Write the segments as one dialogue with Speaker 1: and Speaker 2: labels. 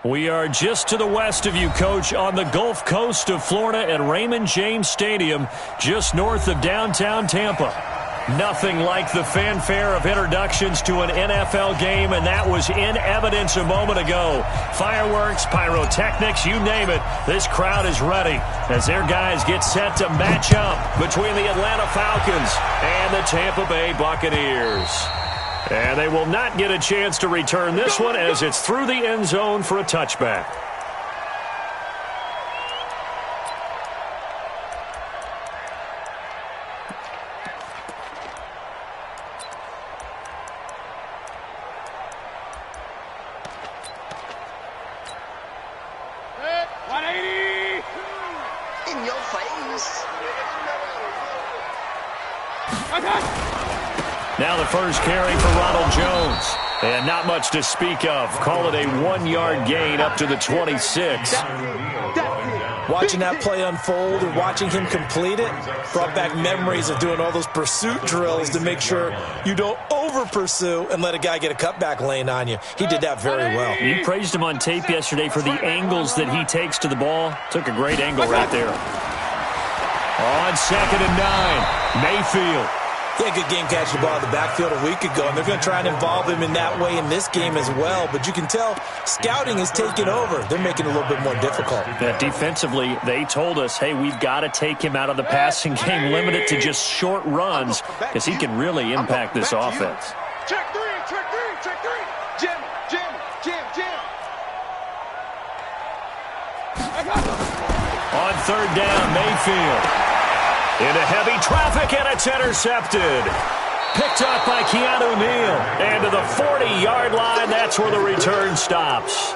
Speaker 1: We are just to the west of you, Coach, on the Gulf Coast of Florida at Raymond James Stadium, just north of downtown Tampa. Nothing like the fanfare of introductions to an NFL game, and that was in evidence a moment ago. Fireworks, pyrotechnics, you name it. This crowd is ready as their guys get set to match up between the Atlanta Falcons and the Tampa Bay Buccaneers. And they will not get a chance to return this one as it's through the end zone for a touchback.
Speaker 2: In your face.
Speaker 1: Now the first carry for Ronald Jones. And not much to speak of. Call it a 1-yard gain up to the 26.
Speaker 3: Watching that play unfold and watching him complete it brought back memories of doing all those pursuit drills to make sure you don't over-pursue and let a guy get a cutback lane on you. He did that very well.
Speaker 1: You praised him on tape yesterday for the angles that he takes to the ball. Took a great angle right there. On 2nd and 9, Mayfield.
Speaker 3: He had a good game catching the ball in the backfield a week ago, and they're going to try and involve him in that way in this game as well. But you can tell scouting is taking over. They're making it a little bit more difficult.
Speaker 1: Defensively, they told us, hey, we've got to take him out of the passing game, limit it to just short runs, because he can really impact this offense.
Speaker 4: Check three, check three, check three. Jim, Jim, Jim, Jim.
Speaker 1: On 3rd down, Mayfield. Into heavy traffic, and it's intercepted. Picked up by Keanu Neal. And to the 40-yard line, that's where the return stops.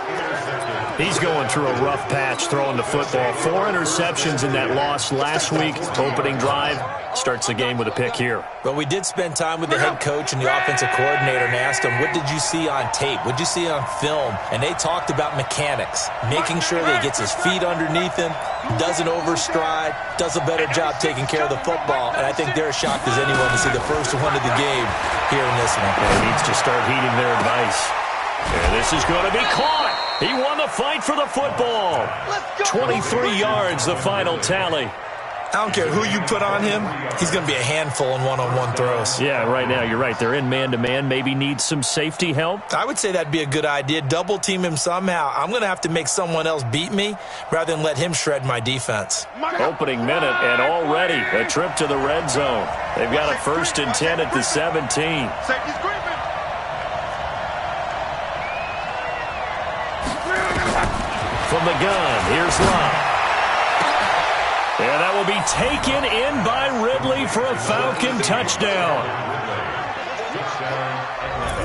Speaker 1: He's going through a rough patch throwing the football. 4 interceptions in that loss last week. Opening drive starts the game with a pick here.
Speaker 3: But we did spend time with the head coach and the offensive coordinator and asked him, what did you see on tape? What did you see on film? And they talked about mechanics, making sure that he gets his feet underneath him, doesn't overstride, does a better job taking care of the football. And I think they're as shocked as anyone to see the first one of the game here in this one.
Speaker 1: He needs to start heeding their advice. And this is going to be caught. He won the fight for the football. 23 yards, the final tally.
Speaker 3: I don't care who you put on him. He's going to be a handful in one-on-one throws.
Speaker 1: Yeah, right now, you're right. They're in man-to-man. Maybe needs some safety help.
Speaker 3: I would say that'd be a good idea. Double team him somehow. I'm going to have to make someone else beat me rather than let him shred my defense.
Speaker 1: Opening minute, and already a trip to the red zone. They've got a 1st and 10 at the 17. From the gun, here's Love. And that will be taken in by Ridley for a Falcon touchdown.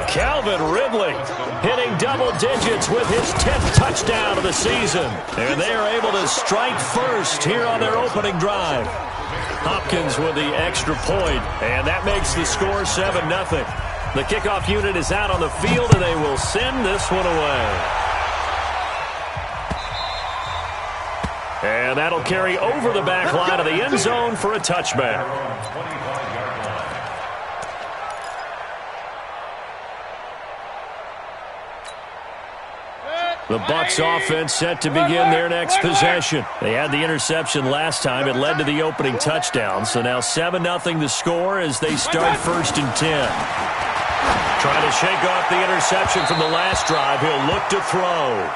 Speaker 1: Calvin Ridley hitting double digits with his 10th touchdown of the season. And they are able to strike first here on their opening drive. Hopkins with the extra point, and that makes the score 7-0. The kickoff unit is out on the field, and they will send this one away. And that'll carry over the back line of the end zone for a touchback. The Bucs offense set to begin their next possession. They had the interception last time. It led to the opening touchdown. So now 7-0 the score as they start 1st and 10. Trying to shake off the interception from the last drive. He'll look to throw.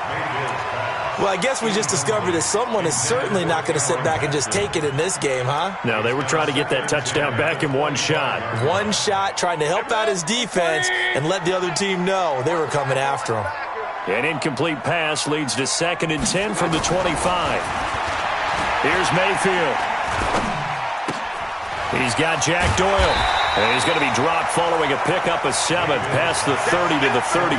Speaker 3: Well, I guess we just discovered that someone is certainly not going to sit back and just take it in this game, huh?
Speaker 1: No, they were trying to get that touchdown back in one shot.
Speaker 3: One shot, trying to help out his defense and let the other team know they were coming after him.
Speaker 1: An incomplete pass leads to 2nd and 10 from the 25. Here's Mayfield. He's got Jack Doyle. And he's going to be dropped following a pickup of 7 past the 30 to the 32.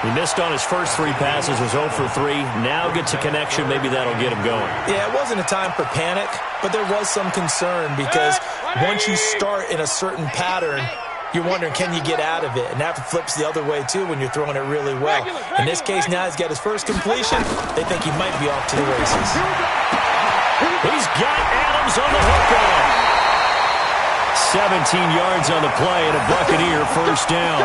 Speaker 1: He missed on his first 3 passes, was 0 for 3. Now gets a connection. Maybe that'll get him going.
Speaker 3: Yeah, it wasn't a time for panic, but there was some concern because once you start in a certain pattern, you're wondering, can you get out of it? And that flips the other way, too, when you're throwing it really well. In this case, now he's got his first completion. They think he might be off to the races.
Speaker 1: He's got Adams on the hook on. 17 yards on the play and a Buccaneer first down.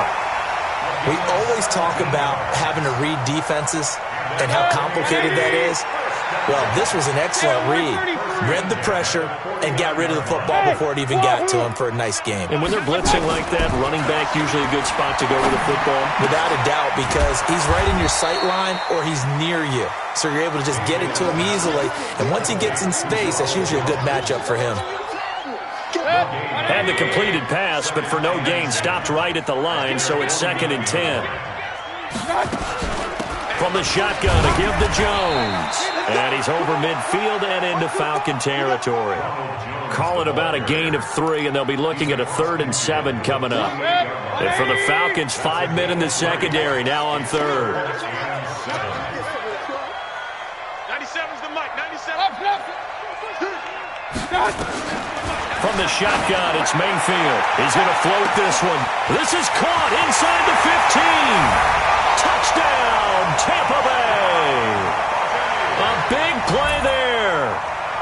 Speaker 3: We always talk about having to read defenses and how complicated that is. Well, this was an excellent read. Read the pressure and got rid of the football before it even got to him for a nice game.
Speaker 1: And when they're blitzing like that, running back usually a good spot to go with the football?
Speaker 3: Without a doubt, because he's right in your sight line or he's near you. So you're able to just get it to him easily. And once he gets in space, that's usually a good matchup for him.
Speaker 1: Had the completed pass, but for no gain, stopped right at the line, so it's 2nd and 10. From the shotgun, a give to Jones. And he's over midfield and into Falcon territory. Call it about a gain of 3, and they'll be looking at a 3rd and 7 coming up. And for the Falcons, 5 men in the secondary, now on 3rd.
Speaker 4: 97's the mic, 97.
Speaker 1: From the shotgun, it's Mayfield. He's going to float this one. This is caught inside the 15. Touchdown, Tampa Bay. A big play there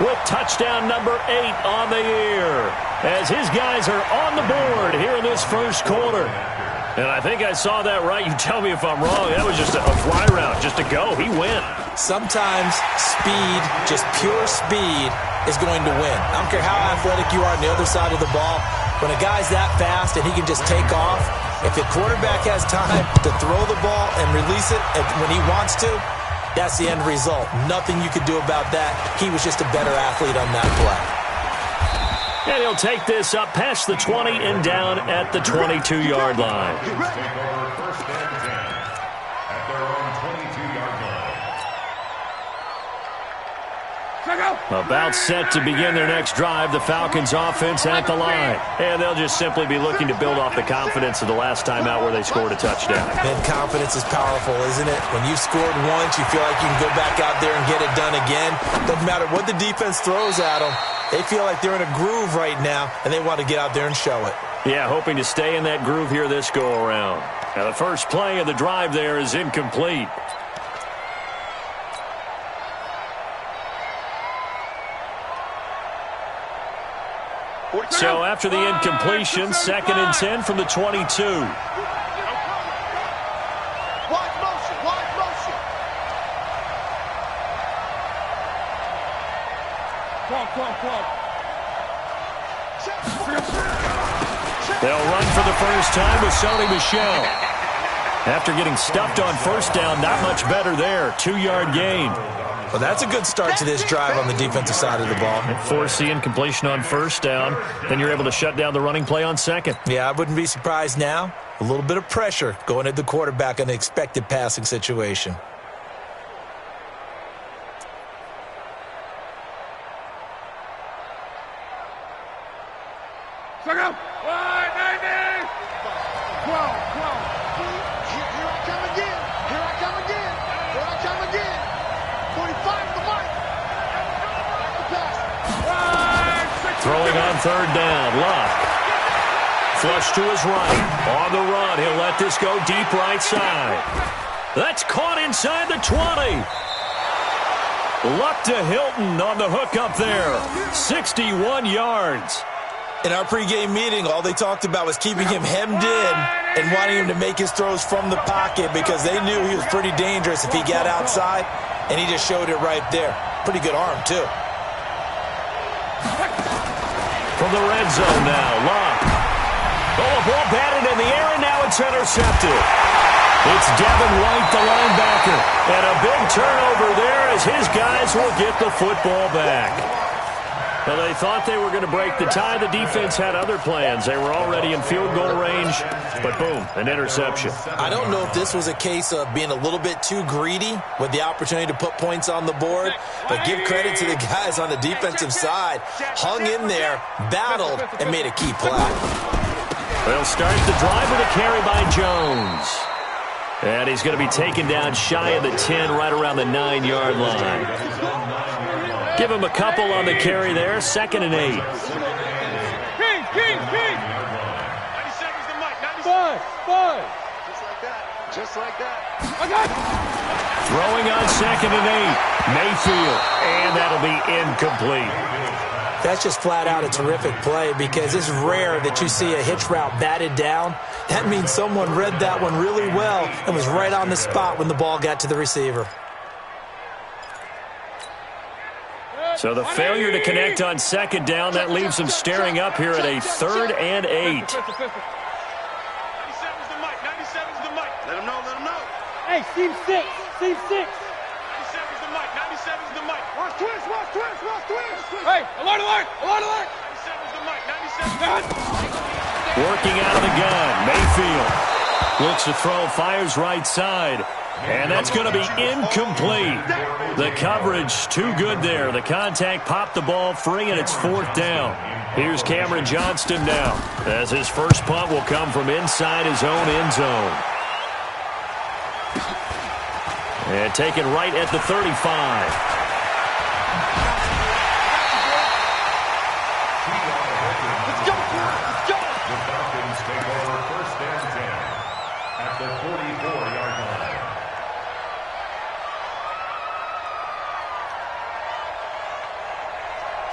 Speaker 1: with touchdown number 8 on the year as his guys are on the board here in this first quarter. And I think I saw that right. You tell me if I'm wrong. That was just a fly route, just to go. He went.
Speaker 3: Sometimes speed, just pure speed, is going to win. I don't care how athletic you are on the other side of the ball. When a guy's that fast and he can just take off, if the quarterback has time to throw the ball and release it when he wants to, that's the end result. Nothing you could do about that. He was just a better athlete on that play.
Speaker 1: And he'll take this up past the 20 and down at the 22-yard line. About set to begin their next drive, the Falcons offense at the line. And they'll just simply be looking to build off the confidence of the last time out where they scored a touchdown.
Speaker 3: And confidence is powerful, isn't it? When you've scored once, you feel like you can go back out there and get it done again. Doesn't matter what the defense throws at them. They feel like they're in a groove right now, and they want to get out there and show it.
Speaker 1: Yeah, hoping to stay in that groove here this go-around. Now, the first play of the drive there is incomplete. So after the incompletion, 2nd and 10 from the 22.
Speaker 4: Wide motion, wide motion. Club.
Speaker 1: They'll run for the first time with Sony Michel. After getting stuffed on first down, not much better there. 2-yard gain.
Speaker 3: Well, that's a good start to this drive on the defensive side of the ball.
Speaker 1: Force the incompletion on first down. Then you're able to shut down the running play on 2nd.
Speaker 3: Yeah, I wouldn't be surprised now. A little bit of pressure going at the quarterback on the expected passing situation.
Speaker 4: Here I come again. 45 the mic.
Speaker 1: Throwing on 3rd down. Luck. Flush to his right. On the run. He'll let this go deep right side. That's caught inside the 20. Luck to Hilton on the hook up there. 61 yards.
Speaker 3: In our pregame meeting, all they talked about was keeping him hemmed in and wanting him to make his throws from the pocket because they knew he was pretty dangerous if he got outside, and he just showed it right there. Pretty good arm, too.
Speaker 1: From the red zone now, Luck. Oh, a ball batted in the air, and now it's intercepted. It's Devin White, the linebacker. And a big turnover there as his guys will get the football back. Well, they thought they were going to break the tie. The defense had other plans. They were already in field goal range, but boom, an interception.
Speaker 3: I don't know if this was a case of being a little bit too greedy with the opportunity to put points on the board, but give credit to the guys on the defensive side. Hung in there, battled, and made a key play.
Speaker 1: They'll start the drive with a carry by Jones. And he's going to be taken down shy of the 10, right around the 9-yard line. Give him a couple on the carry there. 2nd and 8.
Speaker 4: King. 97's the mic. 97. Five. Just like that. I got it.
Speaker 1: Throwing on 2nd and 8. Mayfield. And that'll be incomplete.
Speaker 3: That's just flat out a terrific play because it's rare that you see a hitch route batted down. That means someone read that one really well and was right on the spot when the ball got to the receiver.
Speaker 1: So the failure to connect on second down, that leaves them staring up here at a 3rd and 8.
Speaker 4: 97's the mic. 97's the mic. Let him know.
Speaker 5: Hey, Steve 6.
Speaker 4: 97's the mic. 97's the mic. Watch twist. Hey, alert. 97's the mic. 97's
Speaker 1: Working out of the gun, Mayfield looks to throw, fires right side, and that's going to be incomplete. The coverage too good there. The contact popped the ball free, and it's 4th down. Here's Cameron Johnston now, as his first punt will come from inside his own end zone. And taken right at the 35.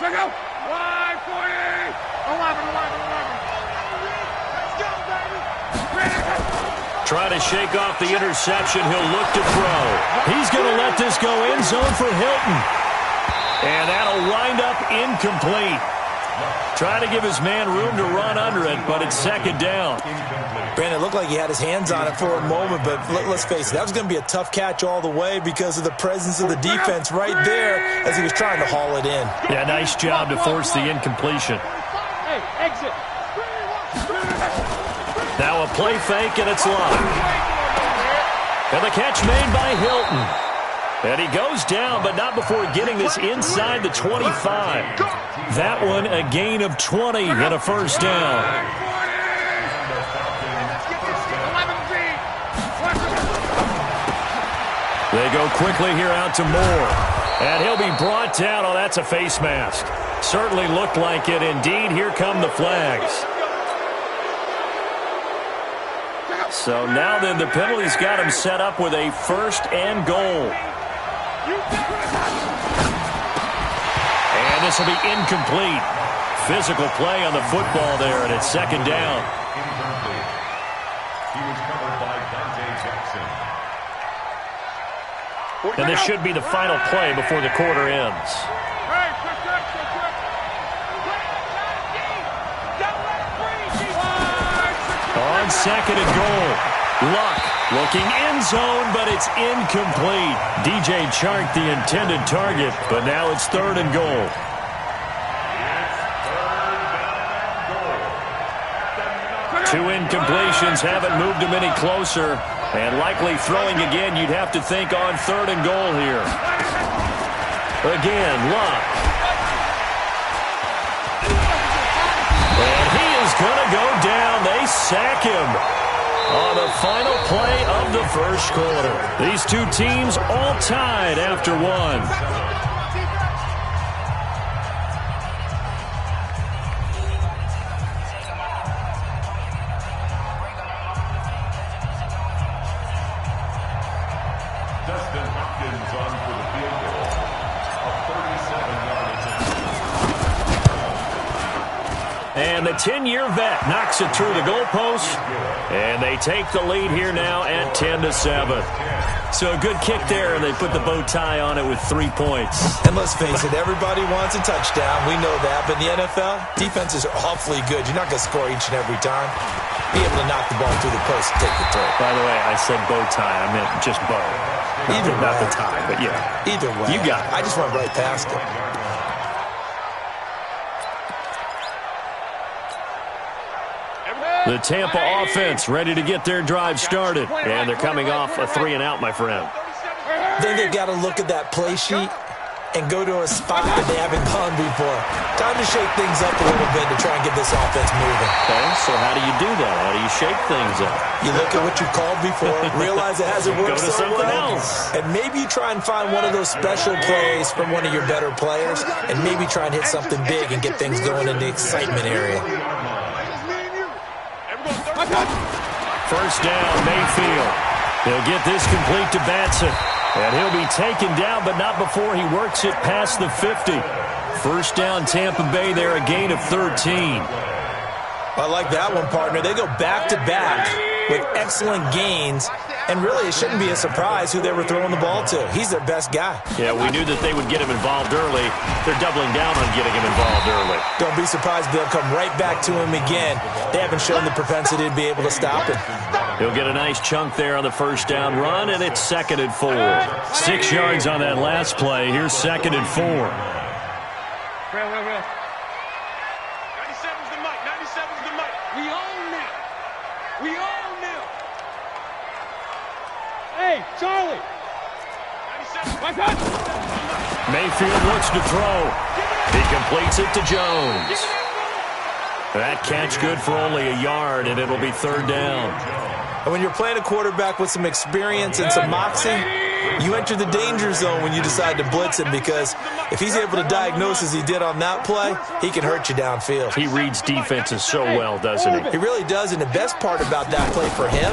Speaker 4: Check out. 540. 11. Let's go, baby.
Speaker 1: Trying to shake off the interception. He'll look to throw. He's going to let this go end zone for Hilton. And that'll wind up incomplete. Trying to give his man room to run under it, but it's 2nd down.
Speaker 3: Brandon, it looked like he had his hands on it for a moment, but let's face it, that was going to be a tough catch all the way because of the presence of the defense right there as he was trying to haul it in.
Speaker 1: Yeah, nice job to force the incompletion.
Speaker 5: Hey, exit.
Speaker 1: Now a play fake, and it's locked. And the catch made by Hilton. And he goes down, but not before getting this inside the 25. That one a gain of 20 and a 1st down. They go quickly here out to Moore. And he'll be brought down. Oh, that's a face mask. Certainly looked like it. Indeed, here come the flags. So now then, the penalty's got him set up with a 1st and goal. And this will be incomplete. Physical play on the football there, and it's 2nd down. And this should be the final play before the quarter ends. On 2nd and goal. Luck looking end zone, but it's incomplete. DJ Chark the intended target, but now it's 3rd and goal. Two incompletions haven't moved him any closer, and likely throwing again, you'd have to think on 3rd and goal here. Again, Luck. And he is going to go down. They sack him on the final play of the 1st quarter. These two teams all tied after one. And the 10-year vet knocks it through the goalpost, and they take the lead here now at 10-7. So a good kick there, and they put the bow tie on it with 3 points.
Speaker 3: And let's face it, everybody wants a touchdown. We know that. But in the NFL, defenses are awfully good. You're not going to score each and every time. Be able to knock the ball through the post and take the throw.
Speaker 1: By the way, I said bow tie. I meant just bow. Not the tie, but yeah.
Speaker 3: Either way.
Speaker 1: You got it.
Speaker 3: I just went right past it.
Speaker 1: The Tampa offense ready to get their drive started. And they're coming off a 3-and-out, my friend.
Speaker 3: Then they've got to look at that play sheet and go to a spot that they haven't gone before. Time to shake things up a little bit to try and get this offense moving.
Speaker 1: Okay, so how do you do that? How do you shake things up?
Speaker 3: You look at what you called before, realize it hasn't worked
Speaker 1: Go to
Speaker 3: so
Speaker 1: something
Speaker 3: well,
Speaker 1: else.
Speaker 3: and maybe you try and find one of those special plays from one of your better players, and maybe try and hit something big and get things going in the excitement area.
Speaker 1: First down, Mayfield. He'll get this complete to Batson. And he'll be taken down, but not before he works it past the 50. First down, Tampa Bay there, a gain of 13.
Speaker 3: I like that one, partner. They go back-to-back with excellent gains, and really it shouldn't be a surprise who they were throwing the ball to. He's their best guy.
Speaker 1: Yeah, we knew that they would get him involved early. They're doubling down on getting him involved early.
Speaker 3: Don't be surprised they'll come right back to him again. They haven't shown the propensity to be able to stop him.
Speaker 1: He'll get a nice chunk there on the first down run, and it's 2nd and 4. 6 yards on that last play. Here's 2nd and 4.
Speaker 4: Real. 97's the mic. 97's the mic. We own them. We own them.
Speaker 5: Hey, Charlie.
Speaker 4: 97. My God.
Speaker 1: Mayfield looks to throw. He completes it to Jones. That catch good for only a yard, and it'll be 3rd down.
Speaker 3: And when you're playing a quarterback with some experience and some moxie, you enter the danger zone when you decide to blitz him, because if he's able to diagnose as he did on that play, he can hurt you downfield.
Speaker 1: He reads defenses so well, doesn't he?
Speaker 3: He really does, and the best part about that play for him,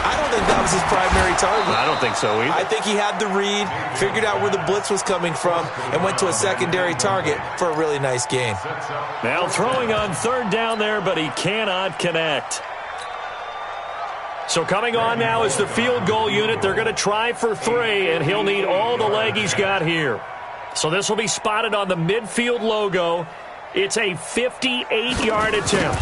Speaker 3: I don't think that was his primary target.
Speaker 1: I don't think so either.
Speaker 3: I think he had the read, figured out where the blitz was coming from, and went to a secondary target for a really nice gain.
Speaker 1: Now throwing on 3rd down there, but he cannot connect. So coming on now is the field goal unit. They're going to try for 3, and he'll need all the leg he's got here. So this will be spotted on the midfield logo. It's a 58-yard attempt.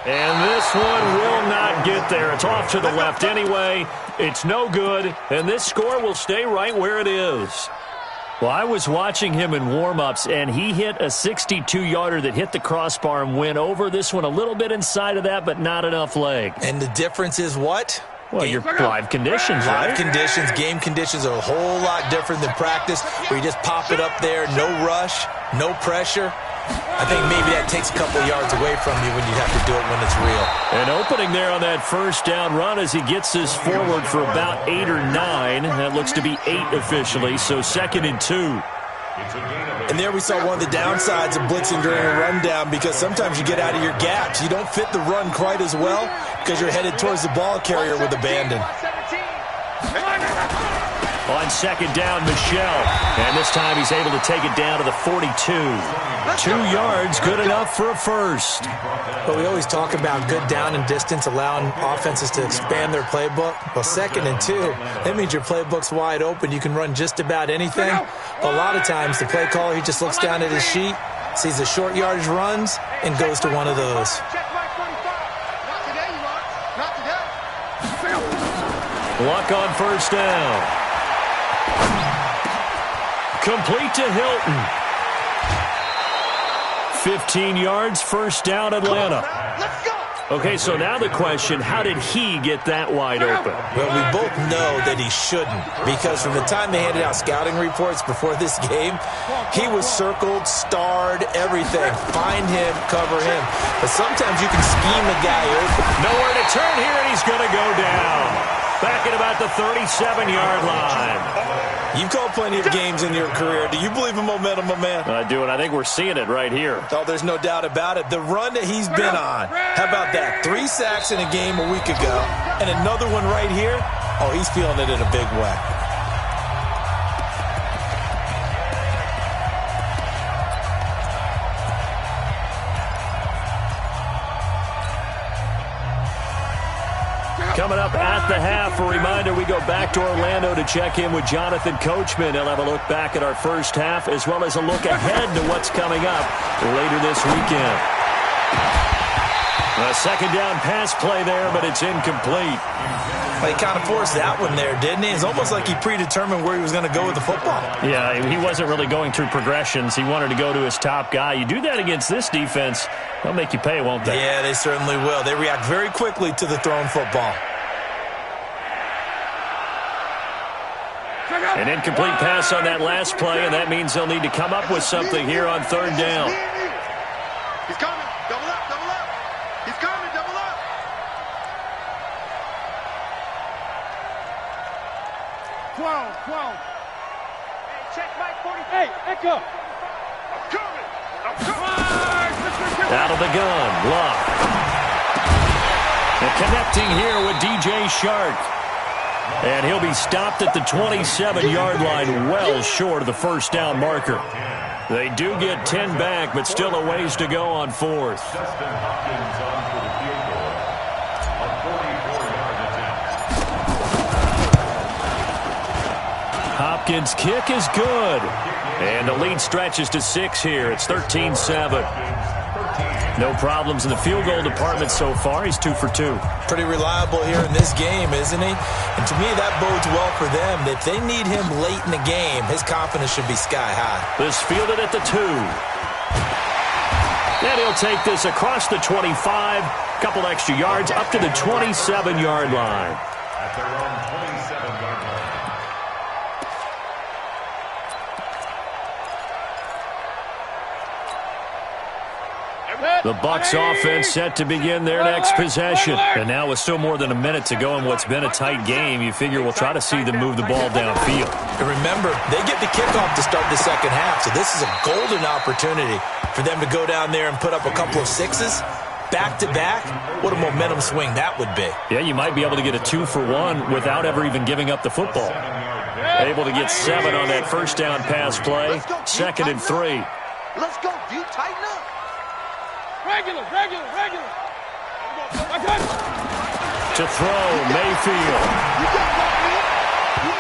Speaker 1: And this one will not get there. It's off to the left anyway. It's no good, and this score will stay right where it is. Well, I was watching him in warm-ups, and he hit a 62-yarder that hit the crossbar and went over. This one a little bit inside of that, but not enough leg.
Speaker 3: And the difference is what?
Speaker 1: Well, your live conditions, right?
Speaker 3: Live conditions, game conditions are a whole lot different than practice, where you just pop it up there, no rush, no pressure. I think maybe that takes a couple yards away from you when you have to do it when it's real.
Speaker 1: An opening there on that first down run as he gets this forward for about 8 or 9. That looks to be 8 officially, so 2nd and 2.
Speaker 3: And there we saw one of the downsides of blitzing during a rundown, because sometimes you get out of your gaps. You don't fit the run quite as well because you're headed towards the ball carrier with abandon.
Speaker 1: On 2nd down, Michelle. And this time he's able to take it down to the 42. 2 yards, good enough for a first.
Speaker 3: But we always talk about good down and distance, allowing offenses to expand their playbook. Well, 2nd and 2, that means your playbook's wide open. You can run just about anything. A lot of times, the play caller, he just looks down at his sheet, sees the short yardage runs, and goes to one of those.
Speaker 1: Luck on first down. Complete to Hilton. 15 yards, first down, Atlanta. Okay, so now the question, how did he get that wide open?
Speaker 3: Well, we both know that he shouldn't, because from the time they handed out scouting reports before this game, he was circled, starred, everything. Find him, cover him. But sometimes you can scheme a guy open.
Speaker 1: Nowhere to turn here, and he's going to go down. Back at about the 37-yard line.
Speaker 3: You've called plenty of games in your career. Do you believe in momentum, my man?
Speaker 1: I do, and I think we're seeing it right here.
Speaker 3: Oh, there's no doubt about it. The run that he's been on. How about that? 3 sacks in a game a week ago, and another one right here. Oh, he's feeling it in a big way.
Speaker 1: Coming up at the half, a reminder, we go back to Orlando to check in with Jonathan Coachman. He'll have a look back at our first half as well as a look ahead to what's coming up later this weekend. A 2nd down pass play there, but it's incomplete.
Speaker 3: Well, he kind of forced that one there, didn't he? It's almost like he predetermined where he was going to go with the football.
Speaker 1: Yeah, he wasn't really going through progressions. He wanted to go to his top guy. You do that against this defense, they'll make you pay, won't they?
Speaker 3: Yeah, they certainly will. They react very quickly to the thrown football.
Speaker 1: An incomplete pass on that last play, and that means they'll need to come up with something here on 3rd down.
Speaker 4: He's coming. Double up, double up. He's coming, double up. Hey, check Mike 40.
Speaker 5: Hey, Echo.
Speaker 4: I'm coming.
Speaker 1: Out of the gun, Luck. And connecting here with DJ Shark. And he'll be stopped at the 27-yard line, well short of the first down marker. They do get 10 back, but still a ways to go on fourth. Hopkins' kick is good. And the lead stretches to 6 here. It's 13-7. No problems in the field goal department so far. He's 2 for 2.
Speaker 3: Pretty reliable here in this game, isn't he? And to me, that bodes well for them. If they need him late in the game, his confidence should be sky high.
Speaker 1: This fielded at the 2. And he'll take this across the 25. Couple extra yards up to the 27-yard line.
Speaker 6: At their own 27-yard line.
Speaker 1: The Bucs offense set to begin their next possession. And now with still more than a minute to go in what's been a tight game, you figure we'll try to see them move the ball downfield.
Speaker 3: And remember, they get the kickoff to start the second half, so this is a golden opportunity for them to go down there and put up a couple of sixes back-to-back. What a momentum swing that would be.
Speaker 1: Yeah, you might be able to get a 2-for-1 without ever even giving up the football. Able to get 7 on that first down pass play. 2nd and 3.
Speaker 2: Let's go, View. Tighten up.
Speaker 4: Regular.
Speaker 1: To throw, Mayfield.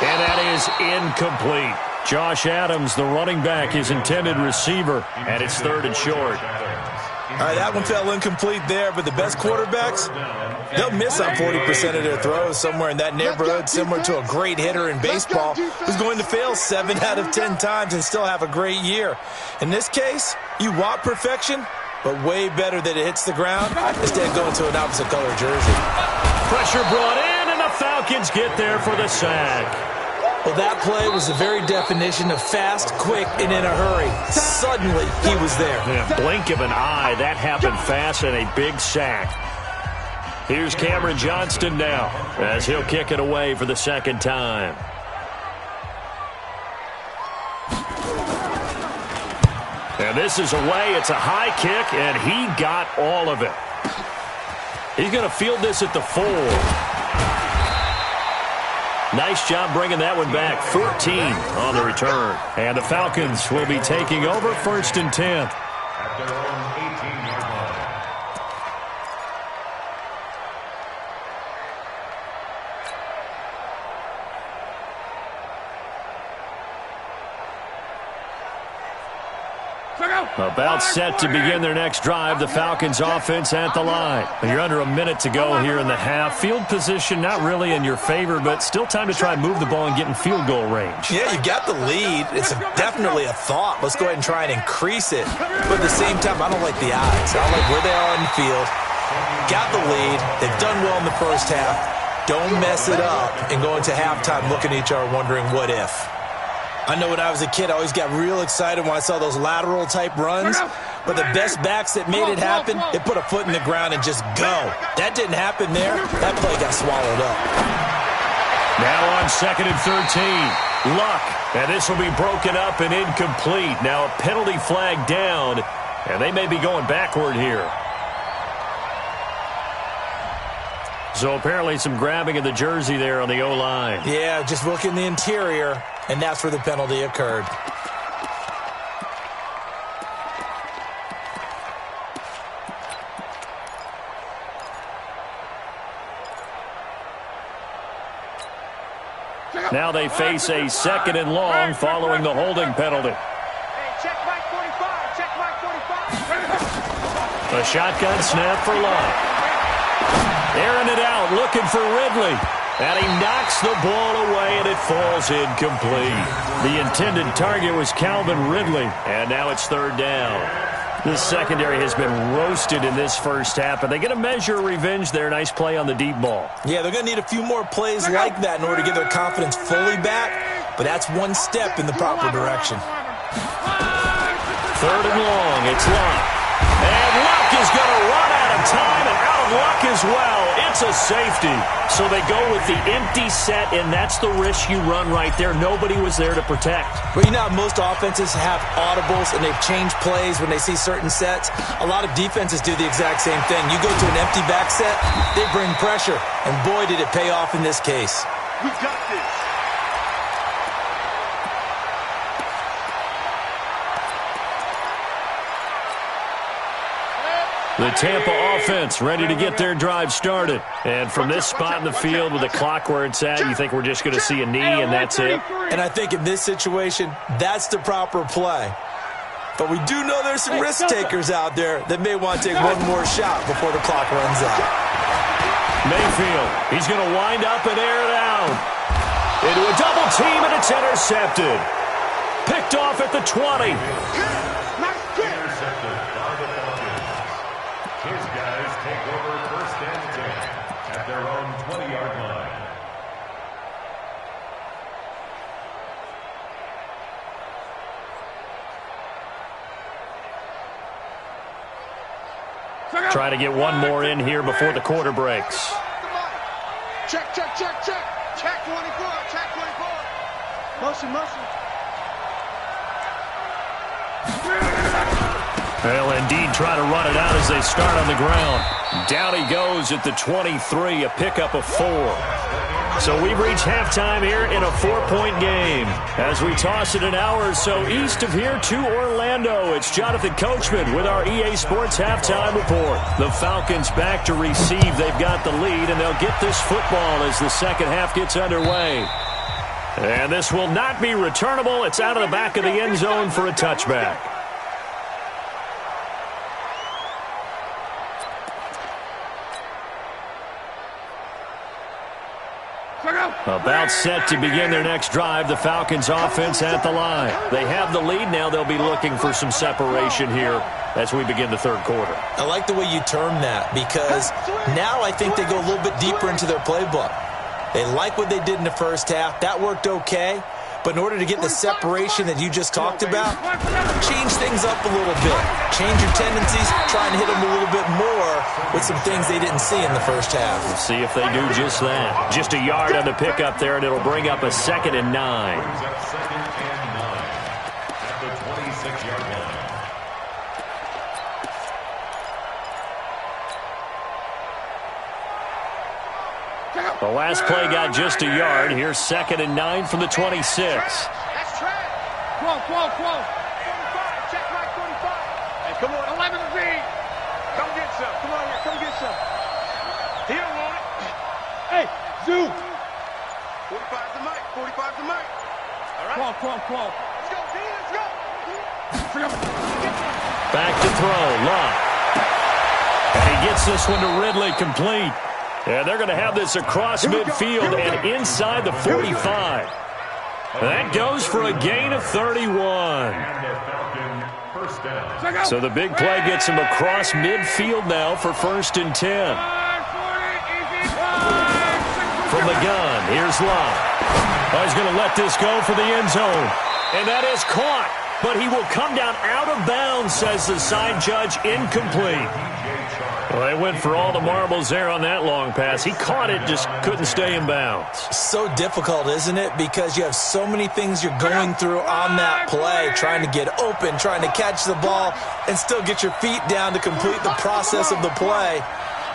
Speaker 1: And that is incomplete. Josh Adams, the running back, his intended receiver, and it's 3rd and short.
Speaker 3: All right, that one fell incomplete there, but the best quarterbacks, they'll miss on 40% of their throws, somewhere in that neighborhood, similar to a great hitter in baseball who's going to fail 7 out of 10 times and still have a great year. In this case, you want perfection, but way better that it hits the ground instead of going to an opposite color jersey.
Speaker 1: Pressure brought in, and the Falcons get there for the sack.
Speaker 3: Well, that play was the very definition of fast, quick, and in a hurry. Suddenly, he was there.
Speaker 1: Yeah, blink of an eye, that happened fast, and a big sack. Here's Cameron Johnston now, as he'll kick it away for the second time. And this is away. It's a high kick, and he got all of it. He's going to field this at the 4. Nice job bringing that one back. 14 on the return. And the Falcons will be taking over 1st and 10.
Speaker 6: At their own 18-yard line.
Speaker 1: About set to begin their next drive. The Falcons offense at the line. You're under a minute to go here in the half. Field position not really in your favor, but still time to try and move the ball and get in field goal range.
Speaker 3: Yeah, you got the lead. It's definitely a thought. Let's go ahead and try and increase it. But at the same time, I don't like the odds. I don't like where they are on the field. Got the lead. They've done well in the first half. Don't mess it up and go into halftime looking at each other wondering what if. I know when I was a kid, I always got real excited when I saw those lateral-type runs. But the best backs that made it happen, they put a foot in the ground and just go. That didn't happen there. That play got swallowed up.
Speaker 1: Now on 2nd and 13. Luck. And this will be broken up and incomplete. Now a penalty flag down, and they may be going backward here. So apparently some grabbing of the jersey there on the O-line.
Speaker 3: Yeah, just look in the interior, and that's where the penalty occurred.
Speaker 1: Now they face a 2nd and long following the holding penalty.
Speaker 4: Check Mike 45. Check Mike 45.
Speaker 1: A shotgun snap for Luck. Airing it out, looking for Ridley. And he knocks the ball away, and it falls incomplete. The intended target was Calvin Ridley, and now it's 3rd down. This secondary has been roasted in this first half, and they get a measure of revenge there. Nice play on the deep ball.
Speaker 3: Yeah, they're going to need a few more plays like that in order to get their confidence fully back, but that's one step in the proper direction.
Speaker 1: 3rd and long, it's Luck. And Luck is going to run out of time and out of luck as well. It's a safety. So they go with the empty set, and that's the risk you run right there. Nobody was there to protect.
Speaker 3: But you know how most offenses have audibles and they've changed plays when they see certain sets? A lot of defenses do the exact same thing. You go to an empty back set, they bring pressure. And boy, did it pay off in this case.
Speaker 2: We got this.
Speaker 1: The Tampa offense ready to get their drive started. And from this spot in the field with the clock where it's at, you think we're just going to see a knee and that's it?
Speaker 3: And I think in this situation, that's the proper play. But we do know there's some risk takers out there that may want to take one more shot before the clock runs out.
Speaker 1: Mayfield, he's going to wind up and air it out. Into a double team, and it's intercepted. Picked off at the 20.
Speaker 6: Intercepted by the Falcons. His guys take over first and 10 at their own 20-yard line.
Speaker 1: Try to get one more in here before the quarter breaks.
Speaker 2: Check, check, check, check. Check 24, check 24. Motion, motion.
Speaker 1: They'll indeed try to run it out as they start on the ground. Down he goes at the 23, a pickup of 4. So we've reached halftime here in a 4-point game. As we toss it an hour or so east of here to Orlando, it's Jonathan Coachman with our EA Sports Halftime Report. The Falcons back to receive. They've got the lead, and they'll get this football as the second half gets underway. And this will not be returnable. It's out of the back of the end zone for a touchback. About set to begin their next drive, the Falcons offense at the line. They have the lead. Now they'll be looking for some separation here as we begin the third quarter.
Speaker 3: I like the way you term that because now I think they go a little bit deeper into their playbook. They like what they did in the first half. That worked okay. But in order to get the separation that you just talked about, change things up a little bit. Change your tendencies, try and hit them a little bit more with some things they didn't see in the first half.
Speaker 1: We'll see if they do just that. Just a yard on the pickup there, and it'll bring up a 2nd and 9.
Speaker 6: Brings up 2nd and 9 at the 26-yard line.
Speaker 1: The last play got just a yard. Here's 2nd and 9 from the 26.
Speaker 2: That's track.
Speaker 5: 12, 12, 12.
Speaker 2: 45, check right 45.
Speaker 4: Hey, come on, 11 Z. Come get some. Come on here, come get some. He don't want it.
Speaker 5: Hey, Zoo.
Speaker 2: 45's the mic, 45's the mic. All right.
Speaker 5: 12, 12, 12.
Speaker 2: Let's go, D, let's go.
Speaker 1: Back to throw. Love. And he gets this one to Ridley, complete. And they're going to have this across midfield and inside the 45. That goes for a gain of 31.
Speaker 6: And the Falcon first down.
Speaker 1: So the big play gets him across midfield now for 1st and 10. From the gun, here's Love. Oh, he's going to let this go for the end zone. And that is caught. But he will come down out of bounds, says the side judge, incomplete. Well, they went for all the marbles there on that long pass. He caught it, just couldn't stay in bounds.
Speaker 3: So difficult, isn't it? Because you have so many things you're going through on that play, trying to get open, trying to catch the ball, and still get your feet down to complete the process of the play.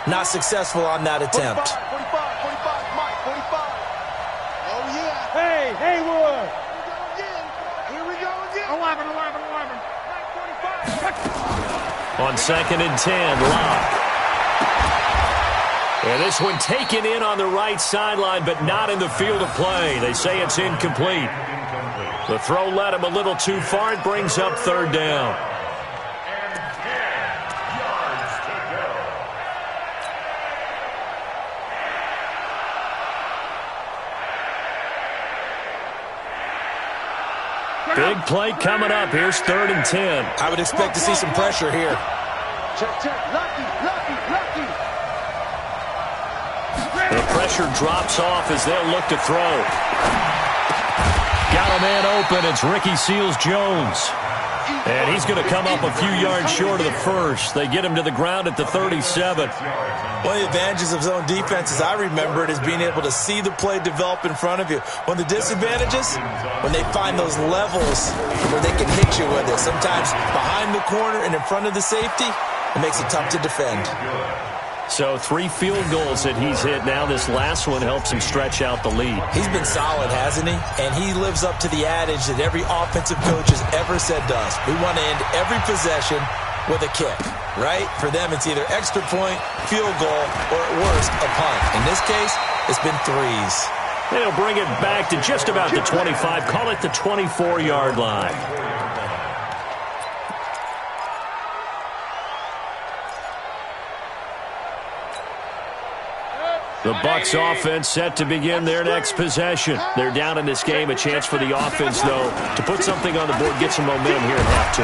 Speaker 3: Not successful on that attempt.
Speaker 2: 45, Mike, 45. Oh, yeah.
Speaker 5: Hey, Haywood.
Speaker 2: Here we go again.
Speaker 5: 11, 11, 11.
Speaker 2: Mike, 45.
Speaker 1: On 2nd and 10, Locke. And this one taken in on the right sideline, but not in the field of play. They say it's incomplete. The throw led him a little too far. It brings up 3rd down.
Speaker 6: And 10 yards to go.
Speaker 1: Big play coming up. Here's 3rd and 10.
Speaker 3: I would expect to see some pressure here.
Speaker 2: Check, check. Lucky.
Speaker 1: The pressure drops off as they'll look to throw. Got a man open. It's Ricky Seals-Jones. And he's going to come up a few yards short of the first. They get him to the ground at the 37.
Speaker 3: One of the advantages of zone defense, as I remember it, is being able to see the play develop in front of you. One of the disadvantages, when they find those levels where they can hit you with it. Sometimes behind the corner and in front of the safety, it makes it tough to defend.
Speaker 1: So 3 field goals that he's hit now. This last one helps him stretch out the lead.
Speaker 3: He's been solid, hasn't he? And he lives up to the adage that every offensive coach has ever said to us. We want to end every possession with a kick, right? For them, it's either extra point, field goal, or at worst, a punt. In this case, it's been 3s.
Speaker 1: They'll bring it back to just about the 25. Call it the 24-yard line. The Bucs offense set to begin their next possession. They're down in this game. A chance for the offense, though, to put something on the board, get some momentum here in half 2.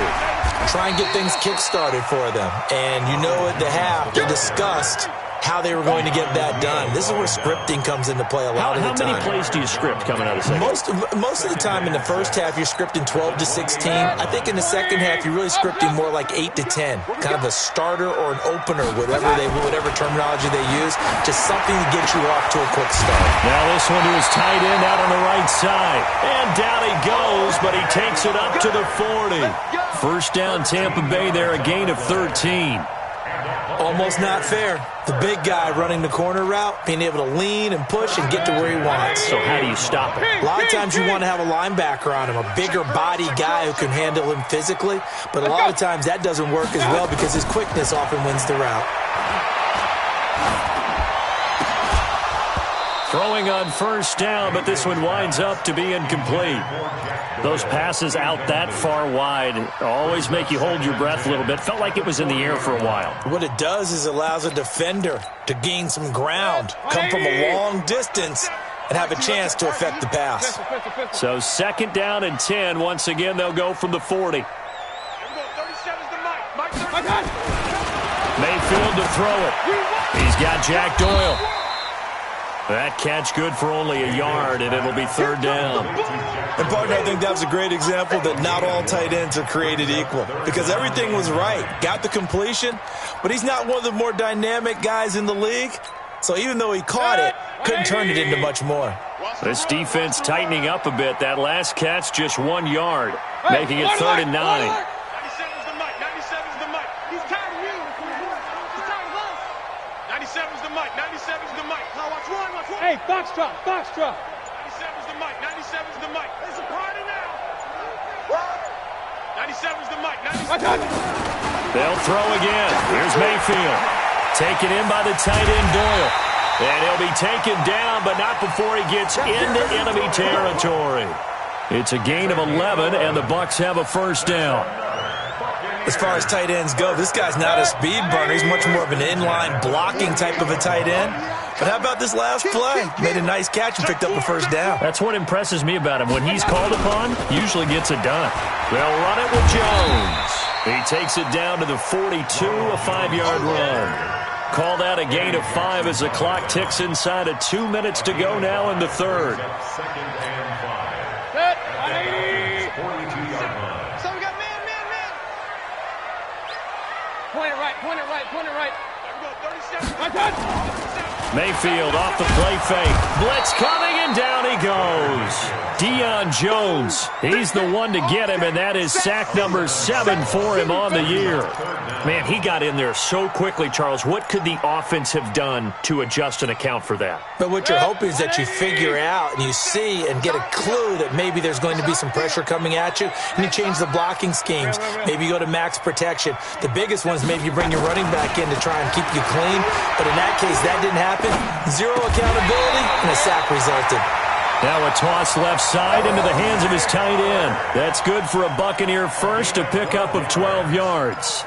Speaker 3: Try and get things kick-started for them. And you know at the half, they discussed how they were going to get that done. This is where scripting comes into play a lot of the time.
Speaker 1: How many plays do you script coming out of the second?
Speaker 3: Most of the time in the first half, you're scripting 12 to 16. I think in the second half, you're really scripting more like 8 to 10. Kind of a starter or an opener, whatever terminology they use. Just something to get you off to a quick start.
Speaker 1: Now this one to his tight end out on the right side. And down he goes, but he takes it up to the 40. First down, Tampa Bay there, a gain of 13.
Speaker 3: Almost not fair. The big guy running the corner route, being able to lean and push and get to where he wants.
Speaker 1: So how do you stop it?
Speaker 3: A lot of times you want to have a linebacker on him, a bigger body guy who can handle him physically. But a lot of times that doesn't work as well because his quickness often wins the route.
Speaker 1: Throwing on first down, but this one winds up to be incomplete. Those passes out that far wide always make you hold your breath a little bit. Felt like it was in the air for a while.
Speaker 3: What it does is allows a defender to gain some ground, come from a long distance, and have a chance to affect the pass.
Speaker 1: So second down and 10. Once again, they'll go from the 40. Mayfield to throw it. He's got Jack Doyle. That catch good for only a yard, and it'll be third down.
Speaker 3: And, partner, I think that was a great example that not all tight ends are created equal because everything was right. Got the completion, but he's not one of the more dynamic guys in the league. So even though he caught it, couldn't turn it into much more.
Speaker 1: This defense tightening up a bit. That last catch, just 1 yard, making it third and 9.
Speaker 4: 97's the mic. 97's the mic. He's tired of you. He's tired of us. 97's the mic. 97's the mic. Now watch one. Watch one.
Speaker 5: Hey, box drop.
Speaker 4: 97's the mic. 97's the mic. It's a party now. 97's the mic. 97's.
Speaker 1: They'll throw again. Here's Mayfield. Taken in by the tight end Doyle. And he'll be taken down, but not before he gets into enemy territory. It's a gain of 11, and the Bucs have a first down.
Speaker 3: As far as tight ends go, this guy's not a speed burner. He's much more of an inline blocking type of a tight end. But how about this last play? Made a nice catch and picked up the first down.
Speaker 1: That's what impresses me about him. When he's called upon, usually gets it done. They'll run it with Jones. He takes it down to the 42, a 5-yard run. Call that a gain of 5 as the clock ticks inside of 2 minutes to go now in the third.
Speaker 6: Second and 5.
Speaker 5: Set.
Speaker 6: At the 42-yard line.
Speaker 2: So we got man.
Speaker 5: Point it right.
Speaker 4: There we go. 37.
Speaker 5: My touch.
Speaker 1: Mayfield off the play fake. Blitz coming, and down he goes. Deion Jones, he's the one to get him, and that is sack number 7 for him on the year. Man, he got in there so quickly, Charles. What could the offense have done to adjust and account for that?
Speaker 3: But what you're hoping is that you figure out and you see and get a clue that maybe there's going to be some pressure coming at you, and you change the blocking schemes. Maybe you go to max protection. The biggest one is maybe you bring your running back in to try and keep you clean. But in that case, that didn't happen. Zero accountability, and a sack resulted.
Speaker 1: Now a toss left side into the hands of his tight end. That's good for a Buccaneer first, a pickup of 12 yards.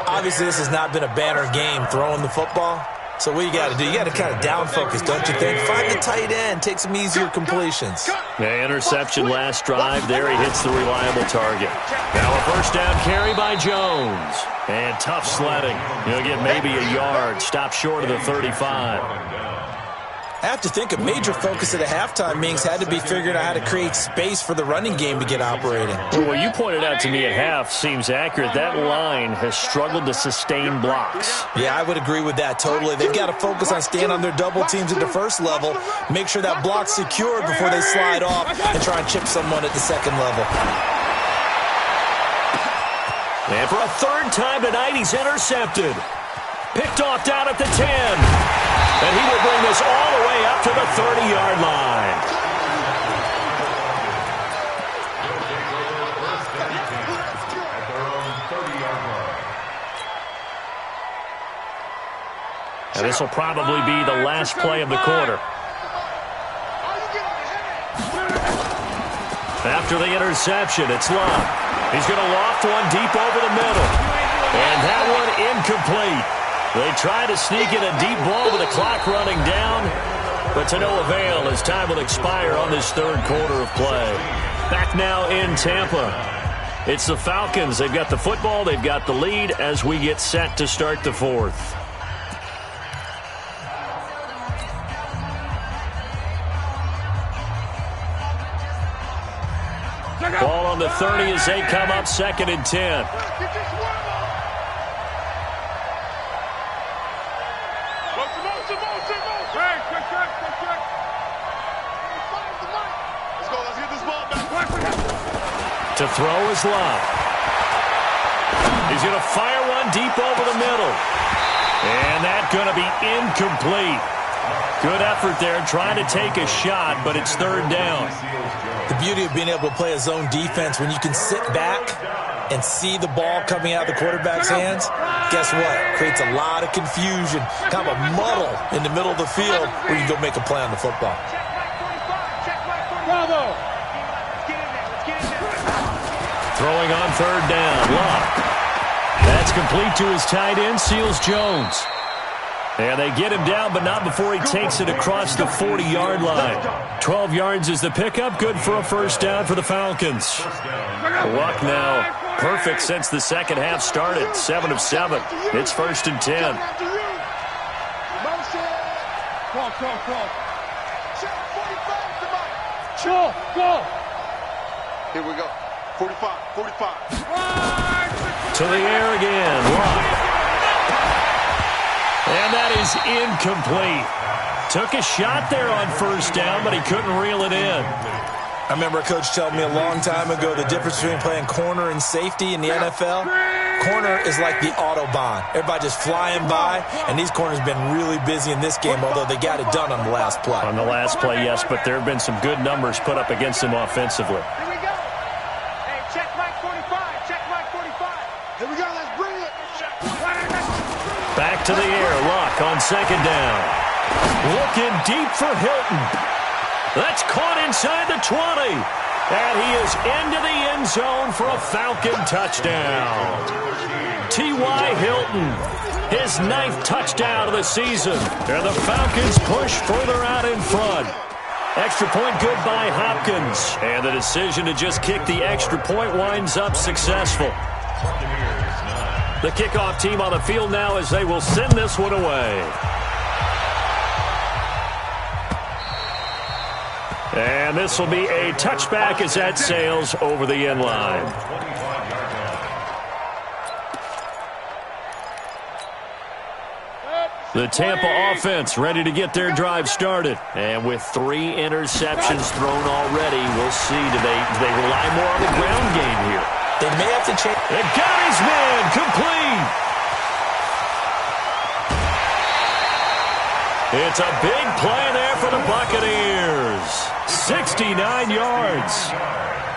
Speaker 3: Obviously, this has not been a banner game throwing the football. So what you got to do? You got to kind of down focus, don't you think? Find the tight end, take some easier completions.
Speaker 1: The interception last drive. There he hits the reliable target. Now a first down carry by Jones. And tough sledding. He'll get maybe a yard. Stop short of the 35.
Speaker 3: I have to think a major focus at the halftime meetings had to be figuring out how to create space for the running game to get operating.
Speaker 1: Well, what you pointed out to me at half seems accurate. That line has struggled to sustain blocks.
Speaker 3: Yeah, I would agree with that totally. They've got to focus on staying on their double teams at the first level, make sure that block's secured before they slide off and try and chip someone at the second level.
Speaker 1: And for a third time tonight, he's intercepted. Picked off down at the 10. And he will bring this all the way up to the 30-yard line. And this will probably be the last play of the quarter. After the interception, it's Love. He's going to loft one deep over the middle. And that one incomplete. They try to sneak in a deep ball with the clock running down, but to no avail as time will expire on this third quarter of play. Back now in Tampa. It's the Falcons. They've got the football. They've got the lead as we get set to start the fourth. Ball on the 30 as they come up 2nd and 10. To throw is Love. He's going to fire one deep over the middle. And that's going to be incomplete. Good effort there trying to take a shot, but it's 3rd down.
Speaker 3: The beauty of being able to play a zone defense when you can sit back and see the ball coming out of the quarterback's hands, guess what? Creates a lot of confusion, kind of a muddle in the middle of the field where you can go make a play on the football.
Speaker 5: Bravo!
Speaker 1: Throwing on 3rd down. Love. That's complete to his tight end, Seals Jones. And they get him down, but not before he takes it across the 40-yard line. 12 yards is the pickup. Good for a 1st down for the Falcons. Luck now perfect since the second half started. 7 of 7. It's 1st and 10.
Speaker 5: Go!
Speaker 2: Here we go. 45.
Speaker 1: To the air again. Luck. And that is incomplete. Took a shot there on 1st down, but he couldn't reel it in.
Speaker 3: I remember a coach telling me a long time ago the difference between playing corner and safety in the NFL. Corner is like the Autobahn. Everybody just flying by, and these corners have been really busy in this game, although they got it done on the last play.
Speaker 1: On the last play, yes, but there have been some good numbers put up against him offensively.
Speaker 5: Here we go. Hey, check Mike 45. Check Mike 45.
Speaker 2: Here we go. Let's bring it.
Speaker 1: Back to the air. Luck on 2nd down. Looking deep for Hilton. That's caught inside the 20. And he is into the end zone for a Falcon touchdown. T.Y. Hilton, his 9th touchdown of the season. And the Falcons push further out in front. Extra point good by Hopkins. And the decision to just kick the extra point winds up successful. The kickoff team on the field now as they will send this one away. And this will be a touchback as that sails over the end line. The Tampa offense ready to get their drive started. And with 3 interceptions thrown already, we'll see. Do they rely more on the ground game here?
Speaker 3: They may have to change.
Speaker 1: They got his man complete. It's a big play there for the Buccaneers. 69 yards.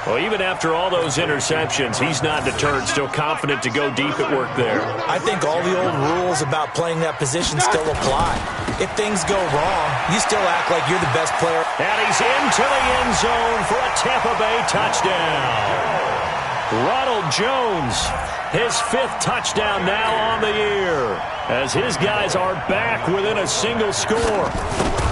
Speaker 1: Well, even after all those interceptions, he's not deterred, still confident to go deep at work there.
Speaker 3: I think all the old rules about playing that position still apply. If things go wrong, you still act like you're the best player.
Speaker 1: And he's into the end zone for a Tampa Bay touchdown. Ronald Jones, his 5th touchdown now on the year, as his guys are back within a single score.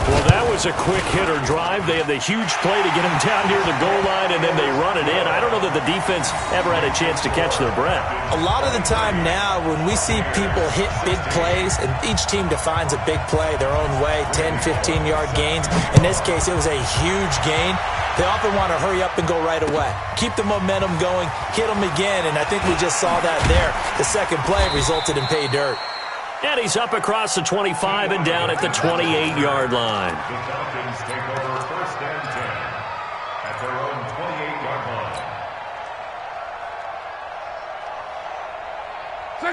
Speaker 1: Well, that was a quick hitter drive. They had the huge play to get him down near the goal line, and then they run it in. I don't know that the defense ever had a chance to catch their breath.
Speaker 3: A lot of the time now, when we see people hit big plays, and each team defines a big play their own way, 10, 15-yard gains. In this case, it was a huge gain. They often want to hurry up and go right away. Keep the momentum going, hit them again, and I think we just saw that there. The second play resulted in pay dirt.
Speaker 1: And he's up across the 25 and down at the 28-yard line.
Speaker 6: The Falcons take over 1st and 10 at their own 28-yard line.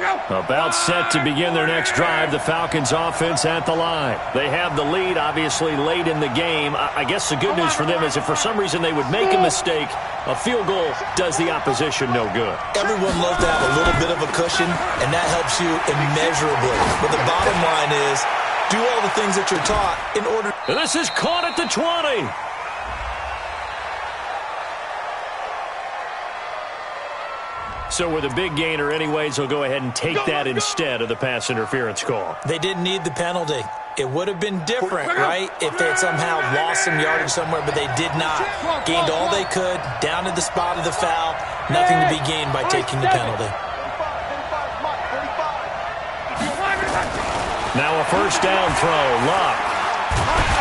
Speaker 1: About set to begin their next drive, the Falcons offense at the line. They have the lead, obviously, late in the game. I guess the good news for them is if for some reason they would make a mistake, a field goal does the opposition no good.
Speaker 3: Everyone loves to have a little bit of a cushion, and that helps you immeasurably. But the bottom line is, do all the things that you're taught in order.
Speaker 1: And this is caught at the 20. So with a big gainer anyways, he'll go ahead and take that instead of the pass interference call.
Speaker 3: They didn't need the penalty. It would have been different, right, if they had somehow lost some yardage somewhere, but they did not. Gained all they could, down to the spot of the foul. Nothing to be gained by taking the penalty.
Speaker 1: Now a first down throw. Luck.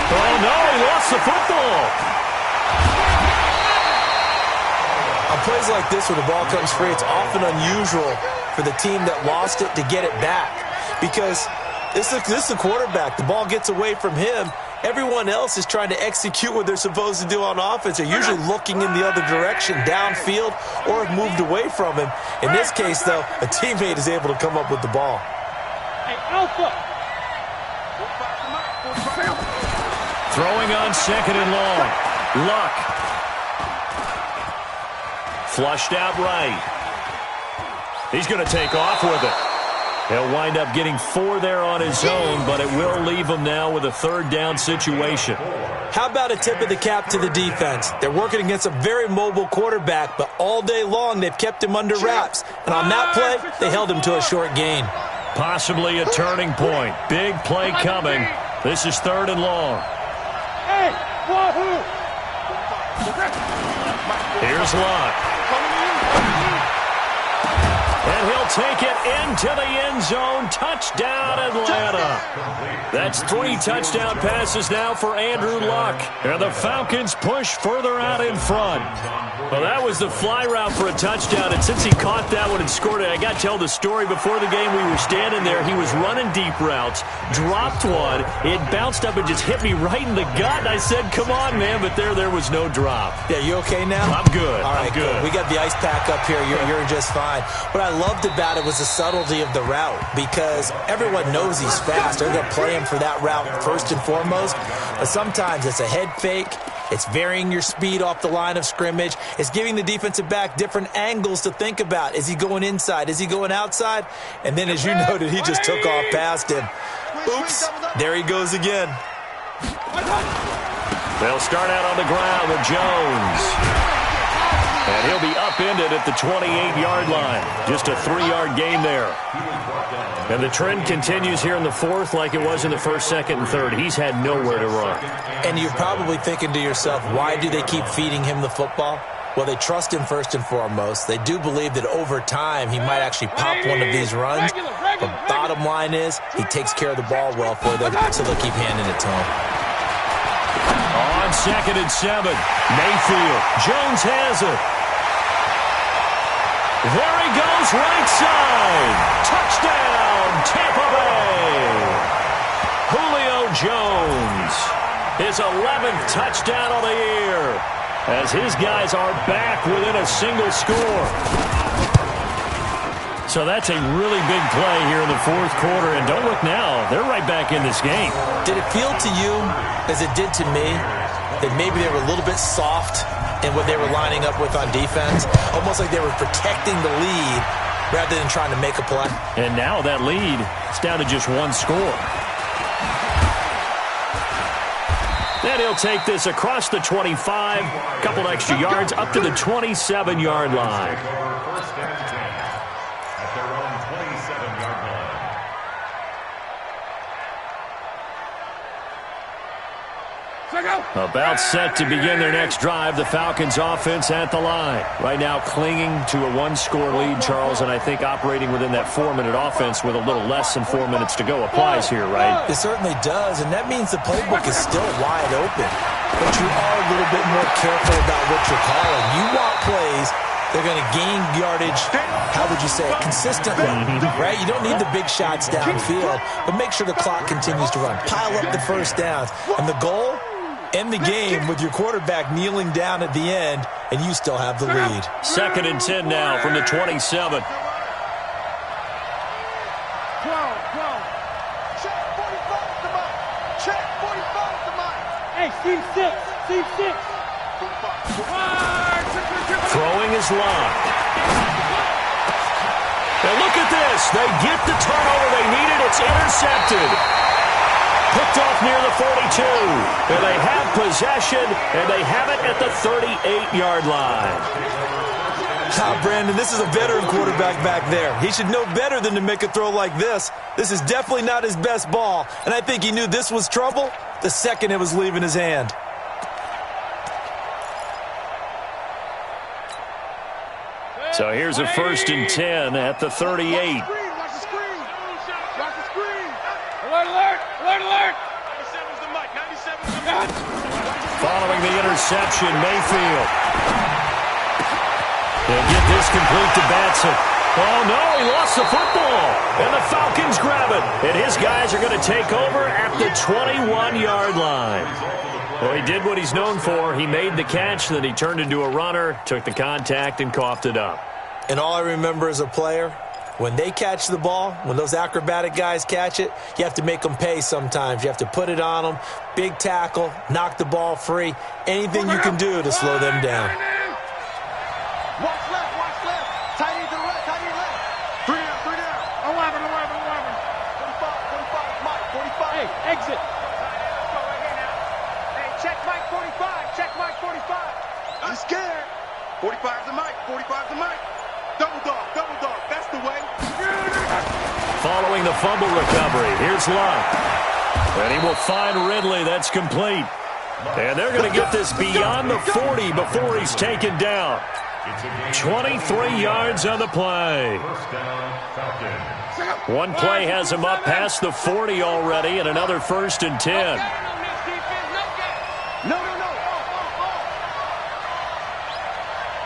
Speaker 1: Oh, no, he lost the football.
Speaker 3: On plays like this where the ball comes free, it's often unusual for the team that lost it to get it back because this is the quarterback. The ball gets away from him. Everyone else is trying to execute what they're supposed to do on offense. They're usually looking in the other direction, downfield, or have moved away from him. In this case, though, a teammate is able to come up with the ball.
Speaker 5: Hey, Alpha.
Speaker 1: Throwing on second and long. Luck. Flushed out right. He's going to take off with it. He'll wind up getting 4 there on his own, but it will leave him now with a third down situation.
Speaker 3: How about a tip of the cap to the defense? They're working against a very mobile quarterback, but all day long they've kept him under wraps. And on that play, they held him to a short gain.
Speaker 1: Possibly a turning point. Big play coming. This is third and long.
Speaker 5: Hey, wahoo!
Speaker 1: Here's Luck. And he'll take it into the end zone. Touchdown, Atlanta. That's 3 touchdown passes now for Andrew Luck. And the Falcons push further out in front. Well, that was the fly route for a touchdown. And since he caught that one and scored it, I got to tell the story. Before the game, we were standing there. He was running deep routes, dropped one. It bounced up and just hit me right in the gut. And I said, come on, man. But there was no drop.
Speaker 3: Yeah, you okay now?
Speaker 1: I'm good.
Speaker 3: All right,
Speaker 1: I'm good.
Speaker 3: We got the ice pack up here. You're just fine. What I loved about it was the subtlety of the route because everyone knows he's fast. They're going to play him for that route first and foremost. But sometimes it's a head fake. It's varying your speed off the line of scrimmage. It's giving the defensive back different angles to think about. Is he going inside? Is he going outside? And then, as you noted, he just took off past him. Oops. There he goes again.
Speaker 1: They'll start out on the ground with Jones. And he'll be upended at the 28-yard line. Just a 3-yard gain there. And the trend continues here in the fourth like it was in the first, second, and third. He's had nowhere to run.
Speaker 3: And you're probably thinking to yourself, why do they keep feeding him the football? Well, they trust him first and foremost. They do believe that over time he might actually pop one of these runs. But bottom line is he takes care of the ball well for them, so they'll keep handing it to him.
Speaker 1: On second and 7, Mayfield. Jones has it. There he goes, right side. Touchdown, Tampa Bay. Julio Jones, his 11th touchdown of the year, as his guys are back within a single score. So that's a really big play here in the fourth quarter, and don't look now, they're right back in this game.
Speaker 3: Did it feel to you, as it did to me, that maybe they were a little bit soft in what they were lining up with on defense? Almost like they were protecting the lead rather than trying to make a play.
Speaker 1: And now that lead is down to just 1 score. Then he'll take this across the 25, a couple extra yards, up to the 27-yard line.
Speaker 6: First and 10 at their own 27-yard line.
Speaker 1: About set to begin their next drive, the Falcons offense at the line. Right now clinging to a 1-score lead, Charles, and I think operating within that 4-minute offense with a little less than 4 minutes to go applies here, right?
Speaker 3: It certainly does, and that means the playbook is still wide open. But you are a little bit more careful about what you're calling. You want plays they're going to gain yardage, how would you say it, consistently, right? You don't need the big shots downfield, but make sure the clock continues to run. Pile up the first downs. And the goal? End the game with your quarterback kneeling down at the end, and you still have the lead.
Speaker 1: Second and 10 now from the 27.
Speaker 2: check. 45 to Mike.
Speaker 5: Hey, seam 6. Seam 6.
Speaker 2: 45.
Speaker 1: Throwing is locked. And look at this. They get the turnover they needed. It's intercepted. Picked off near the 42. And they have possession, and they have it at the 38-yard line.
Speaker 3: Brandon, this is a veteran quarterback back there. He should know better than to make a throw like this. This is definitely not his best ball, and I think he knew this was trouble the second it was leaving his hand.
Speaker 1: So here's a 1st and 10 at the 38.
Speaker 2: Watch the screen. Watch the screen.
Speaker 4: Alert, alert, alert, alert. 97's the mic, 97's the mic.
Speaker 1: Following the interception, Mayfield. They'll get this complete to Batson. Oh, no, he lost the football. And the Falcons grab it. And his guys are going to take over at the 21-yard line. Well, he did what he's known for. He made the catch, then he turned into a runner, took the contact, and coughed it up.
Speaker 3: And all I remember as a player, when they catch the ball, when those acrobatic guys catch it, you have to make them pay sometimes. You have to put it on them, big tackle, knock the ball free, anything you can do to slow them down.
Speaker 2: Watch left, watch left. Tight end to the right, tight end left. 3 down. 11. 45, Mike, 45.
Speaker 5: Hey, exit. Hey, check Mike 45. Check Mike 45.
Speaker 2: I'm scared. 45's the Mike, 45's the Mike. Double dog. That's the way.
Speaker 1: Following the fumble recovery, here's Love. And he will find Ridley. That's complete. And they're going to get this beyond the 40 before he's taken down. 23 yards on the play. One play has him up past the 40 already, and another 1st and 10.
Speaker 2: No.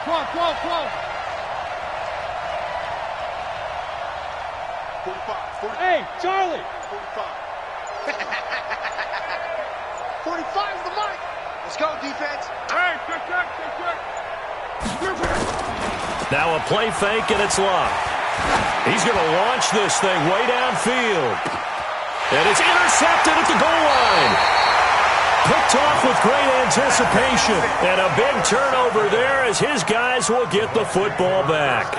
Speaker 5: 12.
Speaker 2: 45.
Speaker 5: Hey, Charlie.
Speaker 2: 45. 45's the Mike. Let's go, defense.
Speaker 4: Hey, check.
Speaker 1: Now a play fake, and it's locked. He's going to launch this thing way downfield. And it's intercepted at the goal line. Picked off with great anticipation. And a big turnover there as his guys will get the football back.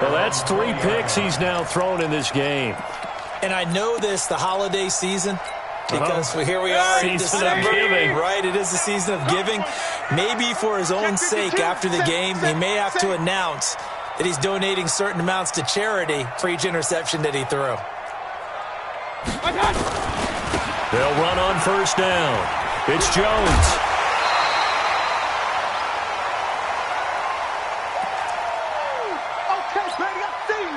Speaker 1: Well, that's 3 picks he's now thrown in this game.
Speaker 3: And I know this, the holiday season, because here we are in
Speaker 1: Season
Speaker 3: December.
Speaker 1: of giving.
Speaker 3: Right, it is the season of giving. Maybe for his own sake after the game, he may have to announce that he's donating certain amounts to charity for each interception that he threw.
Speaker 1: They'll run on 1st down. It's Jones.
Speaker 2: Okay, Brady, I see you.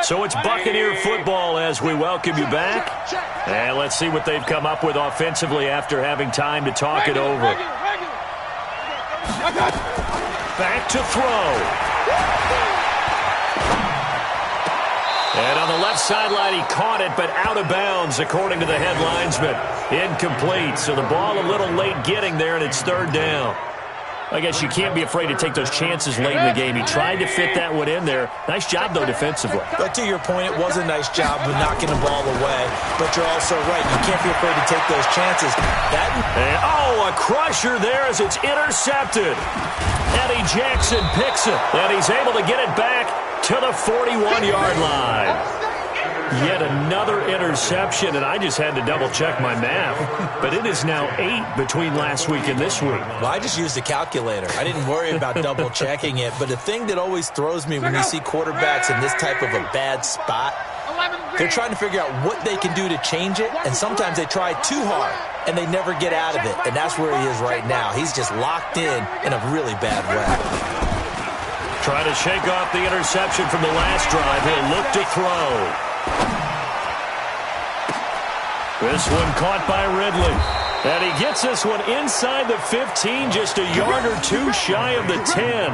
Speaker 1: So it's Buccaneer football as we welcome you back. And let's see what they've come up with offensively after having time to talk it over. Back to throw. And on the left sideline, he caught it, but out of bounds, according to the head linesman. Incomplete. So the ball a little late getting there, and it's 3rd down. I guess you can't be afraid to take those chances late in the game. He tried to fit that one in there. Nice job, though, defensively.
Speaker 3: But to your point, it was a nice job of knocking the ball away. But you're also right. You can't be afraid to take those chances.
Speaker 1: And, a crusher there as it's intercepted. Eddie Jackson picks it, and he's able to get it back to the 41-yard line. Yet another interception, and I just had to double-check my math. But it is now 8 between last week and this week.
Speaker 3: Well, I just used a calculator. I didn't worry about double-checking it. But the thing that always throws me when you see quarterbacks in this type of a bad spot, they're trying to figure out what they can do to change it, and sometimes they try too hard, and they never get out of it. And that's where he is right now. He's just locked in a really bad way.
Speaker 1: Trying to shake off the interception from the last drive. He'll look to throw. This one caught by Ridley. And he gets this one inside the 15, just a yard or two shy of the 10.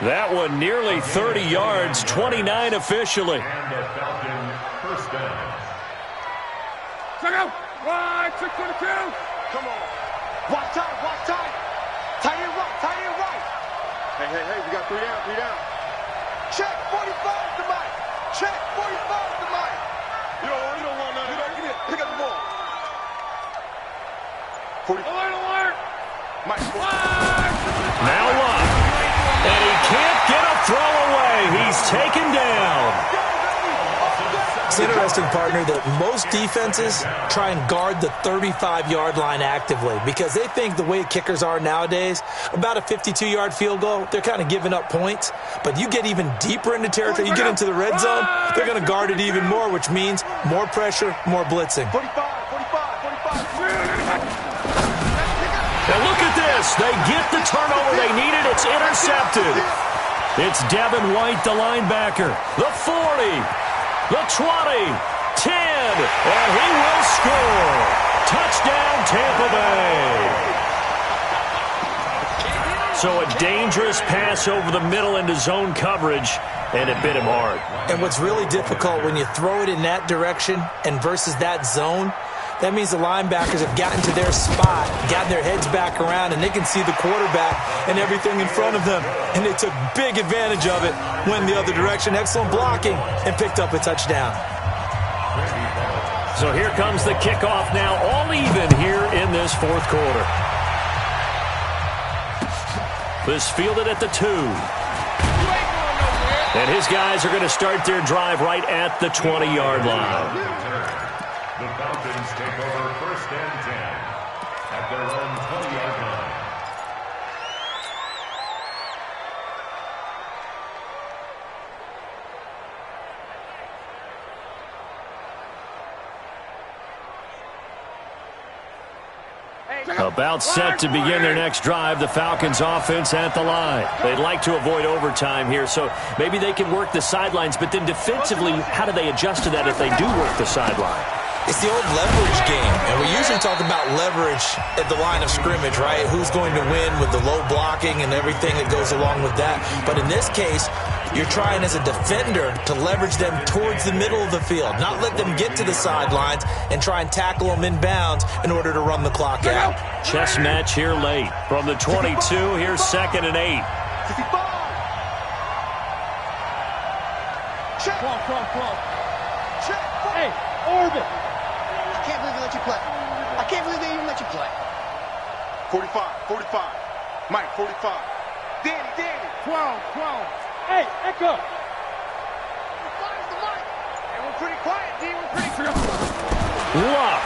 Speaker 1: That one nearly 30 yards, 29 officially.
Speaker 6: And the Falcons first down.
Speaker 4: Check out. Right, 622.
Speaker 2: Come on. Watch time, watch time. Tight end right, tight end right. Hey, we got 3 down, 3 down. Check, 45 to Mike. Check, 45 to Mike. You don't want none. Get in, pick up the ball. 45. Alert! Mike,
Speaker 1: Now what? And he can't get a throw away. He's taken down.
Speaker 3: It's interesting, partner, that most defenses try and guard the 35-yard line actively because they think the way kickers are nowadays, about a 52-yard field goal, they're kind of giving up points. But you get even deeper into territory, you get into the red zone, they're going to guard it even more, which means more pressure, more blitzing.
Speaker 2: 45.
Speaker 1: Now look at this. They get the turnover they needed. It's intercepted. It's Devin White, the linebacker. The 40. The 20, 10, and he will score. Touchdown, Tampa Bay. So a dangerous pass over the middle into zone coverage, and it bit him hard.
Speaker 3: And what's really difficult when you throw it in that direction and versus that zone, that means the linebackers have gotten to their spot, gotten their heads back around, and they can see the quarterback and everything in front of them. And they took big advantage of it, went the other direction, excellent blocking, and picked up a touchdown.
Speaker 1: So here comes the kickoff now, all even here in this fourth quarter. This fielded at the 2. And his guys are going to start their drive right at the 20-yard line.
Speaker 6: The Falcons take over 1st and 10 at their own 20-yard line.
Speaker 1: About set to begin their next drive, the Falcons offense at the line. They'd like to avoid overtime here, so maybe they can work the sidelines, but then defensively, how do they adjust to that if they do work the sideline?
Speaker 3: It's the old leverage game, and we usually talk about leverage at the line of scrimmage, right? Who's going to win with the low blocking and everything that goes along with that. But in this case, you're trying as a defender to leverage them towards the middle of the field, not let them get to the sidelines and try and tackle them inbounds in order to run the clock out.
Speaker 1: Chess match here late. From the 22, here's 2nd and 8.
Speaker 2: 55. Check. Come on. Check. Hey, orbit. I can't believe they let you play. I can't believe they even let you play. 45. Mike, 45. Danny. 12. Hey, Echo. 45 is the Mike. Hey, we're pretty quiet, D. We're pretty quiet.
Speaker 1: Luck.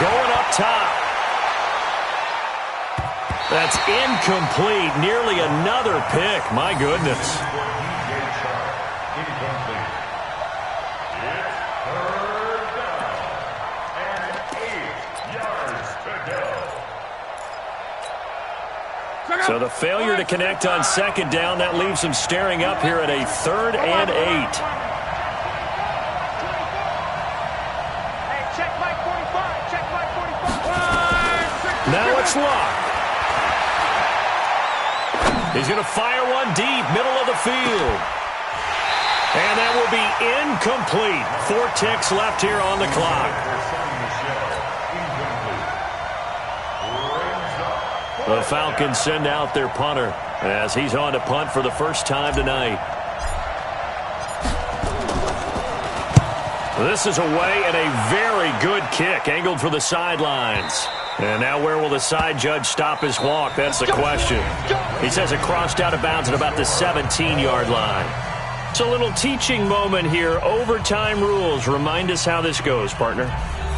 Speaker 1: Going up top. That's incomplete. Nearly another pick. My goodness. So the failure to connect on 2nd down, that leaves them staring up here at a 3rd and 8.
Speaker 5: Hey, check Mike 45. Check Mike 45.
Speaker 1: Now it's Luck. He's going to fire one deep, middle of the field. And that will be incomplete. 4 ticks left here on the clock. The Falcons send out their punter as he's on to punt for the first time tonight. This is away and a very good kick, angled for the sidelines. And now where will the side judge stop his walk? That's the question. He says it crossed out of bounds at about the 17-yard line. It's a little teaching moment here. Overtime rules. Remind us how this goes, partner.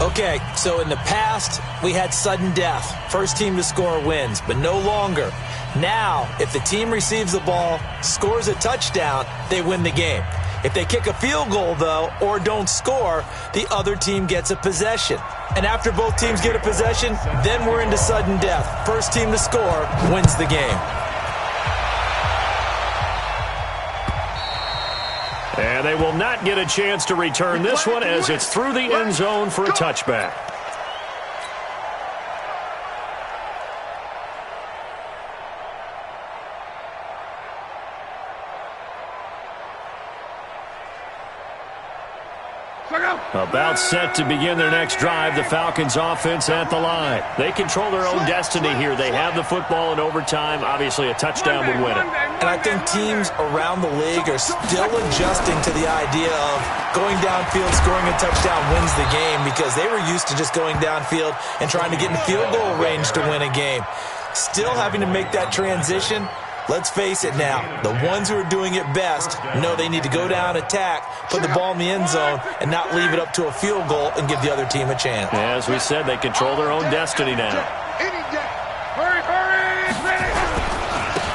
Speaker 3: Okay, so in the past, we had sudden death. First team to score wins, but no longer. Now, if the team receives the ball, scores a touchdown, they win the game. If they kick a field goal, though, or don't score, the other team gets a possession. And after both teams get a possession, then we're into sudden death. First team to score wins the game.
Speaker 1: And they will not get a chance to return this one as it's through the end zone for a touchback. About set to begin their next drive, the Falcons offense at the line. They control their own destiny here. They have the football in overtime. Obviously, a touchdown would win it.
Speaker 3: And I think teams around the league are still adjusting to the idea of going downfield, scoring a touchdown wins the game, because they were used to just going downfield and trying to get in field goal range to win a game. Still having to make that transition. Let's face it now, the ones who are doing it best know they need to go down, attack, put the ball in the end zone, and not leave it up to a field goal and give the other team a chance.
Speaker 1: As we said, they control their own destiny now.
Speaker 4: Hurry, hurry!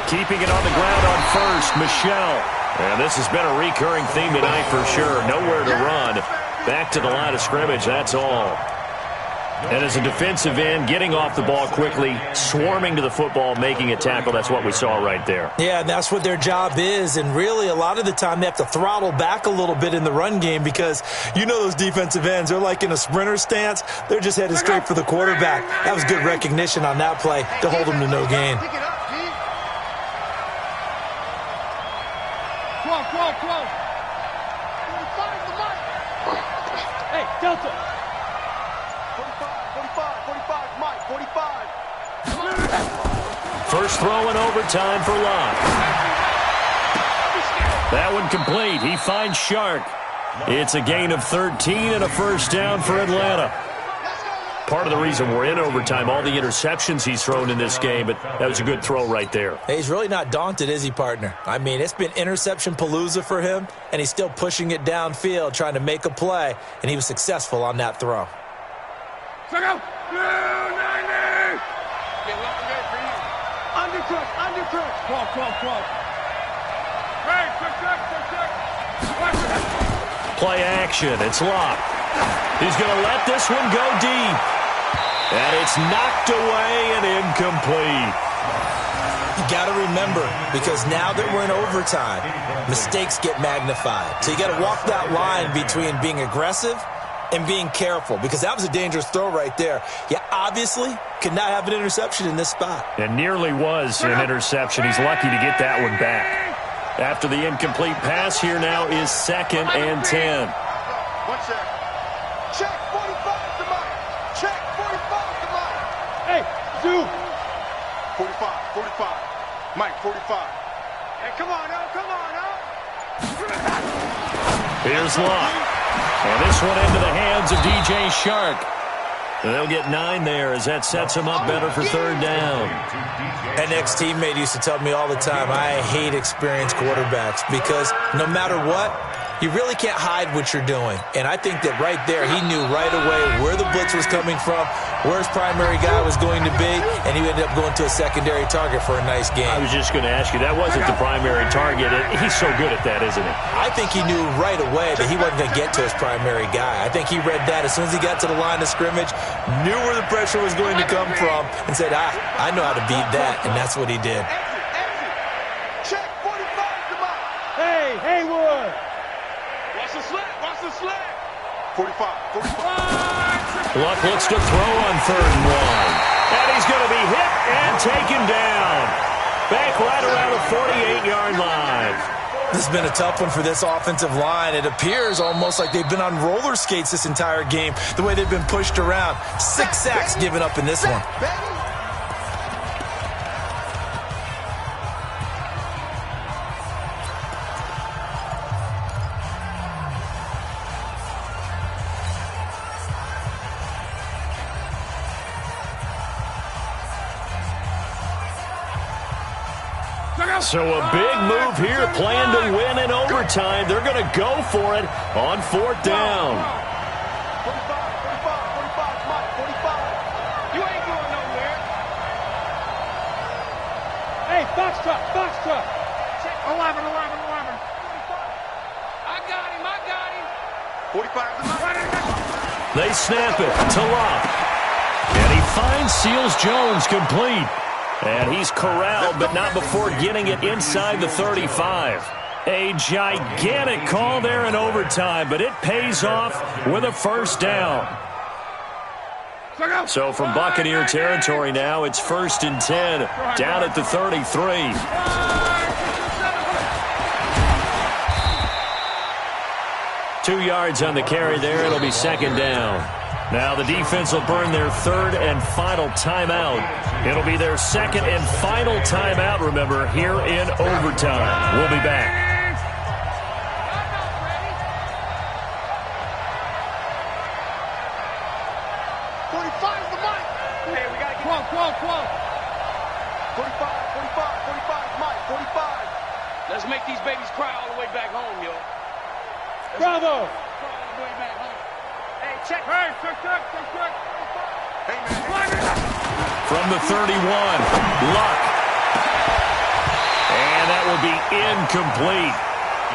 Speaker 1: Keeping it on the ground on first, Michelle. And this has been a recurring theme tonight for sure. Nowhere to run. Back to the line of scrimmage, that's all. And as a defensive end, getting off the ball quickly, swarming to the football, making a tackle, that's what we saw right there.
Speaker 3: Yeah, and that's what their job is. And really, a lot of the time, they have to throttle back a little bit in the run game, because you know those defensive ends, they're like in a sprinter stance. They're just headed straight for the quarterback. That was good recognition on that play to hold them to no gain.
Speaker 4: Hey, Delta!
Speaker 2: 45, Mike, 45.
Speaker 1: First throw in overtime for Locke. That one complete. He finds Shark. It's a gain of 13 and a first down for Atlanta. Part of the reason we're in overtime, all the interceptions he's thrown in this game, but that was a good throw right there.
Speaker 3: Hey, he's really not daunted, is he, partner? I mean, it's been interception palooza for him, and he's still pushing it downfield, trying to make a play, and he was successful on that throw.
Speaker 4: Check out! 90! Get long there for you. Undercrush. 12. Hey, quick check.
Speaker 1: Play action. It's Locke. He's going to let this one go deep. And it's knocked away and incomplete.
Speaker 3: You got to remember, because now that we're in overtime, mistakes get magnified. So you got to walk that line between being aggressive and being careful, because that was a dangerous throw right there. You obviously could not have an interception in this spot.
Speaker 1: And nearly was an interception. He's lucky to get that one back. After the incomplete pass, here now is 2nd and 10.
Speaker 2: One check. Check 45 to Mike. Check 45 to Mike.
Speaker 4: Hey, Zoo!
Speaker 2: 45. Mike, 45.
Speaker 4: Hey, come on,
Speaker 1: Here's Locke. And this one into the hands of DJ Shark. And they'll get 9 there as that sets him up better for 3rd down.
Speaker 3: An ex-teammate used to tell me all the time, I hate experienced quarterbacks, because no matter what, you really can't hide what you're doing. And I think that right there, he knew right away where the blitz was coming from, where his primary guy was going to be, and he ended up going to a secondary target for a nice game.
Speaker 1: I was just going to ask you, that wasn't the primary target. He's so good at that, isn't he?
Speaker 3: I think he knew right away that he wasn't going to get to his primary guy. I think he read that as soon as he got to the line of scrimmage, knew where the pressure was going to come from, and said, I know how to beat that, and that's what he did.
Speaker 2: Check 45 to Mike.
Speaker 4: Hey, Haywood! Watch the slack!
Speaker 2: 45.
Speaker 1: Luck looks to throw on 3rd and 1. And he's going to be hit and taken down. Back right around the 48-yard line.
Speaker 3: This has been a tough one for this offensive line. It appears almost like they've been on roller skates this entire game, the way they've been pushed around. 6 sacks given up in this one.
Speaker 1: So a big move here, plan to win in overtime. They're going to go for it on 4th down.
Speaker 2: 45, Mike, 45.
Speaker 4: You ain't going nowhere. Hey, Foxtrot. 11. I got him.
Speaker 2: 45 to Mike.
Speaker 1: They snap it to Locke. And he finds Seals Jones complete. And he's corralled, but not before getting it inside the 35. A gigantic call there in overtime, but it pays off with a first down. So from Buccaneer territory now, it's 1st and 10, down at the 33. 2 yards on the carry there. It'll be second down. Now the defense will burn their third and final timeout. It'll be their second and final timeout, remember, here in overtime. We'll be back.
Speaker 2: 45 is the mic.
Speaker 5: Hey, we got to get...
Speaker 2: 45, 45, Mike, 45.
Speaker 4: Let's make these babies cry all the way back home, yo.
Speaker 2: Bravo.
Speaker 4: Cry all the way back home.
Speaker 5: Hey, check.
Speaker 4: Hey, check.
Speaker 2: Hey, man.
Speaker 1: From the 31, Luck. And that will be incomplete.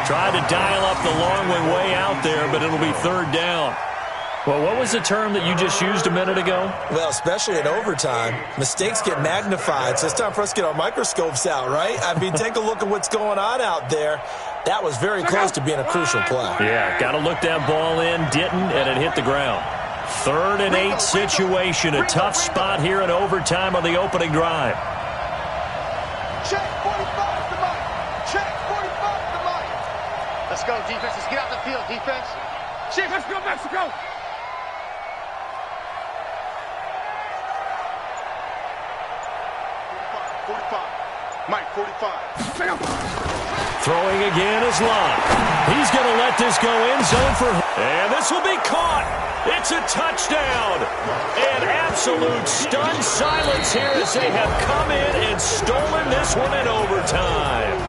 Speaker 1: Tried to dial up the long way out there, but it'll be third down. Well, what was the term that you just used a minute ago?
Speaker 3: Well, especially in overtime, mistakes get magnified, so it's time for us to get our microscopes out, right? I mean, take a look at what's going on out there. That was very close to being a crucial play.
Speaker 1: Yeah, got to look that ball in, didn't, and it hit the ground. 3rd and 8 situation, a tough spot here in overtime on the opening drive.
Speaker 2: Check 45 to Mike. Check 45 to Mike.
Speaker 5: Let's go, defense. Let's get out the field, defense.
Speaker 4: Shit, let's go, Mexico.
Speaker 2: 45. Mike, 45.
Speaker 1: Throwing again is Lott. He's going to let this go in zone for... And this will be caught. It's a touchdown. An absolute stunned silence here as they have come in and stolen this one in overtime.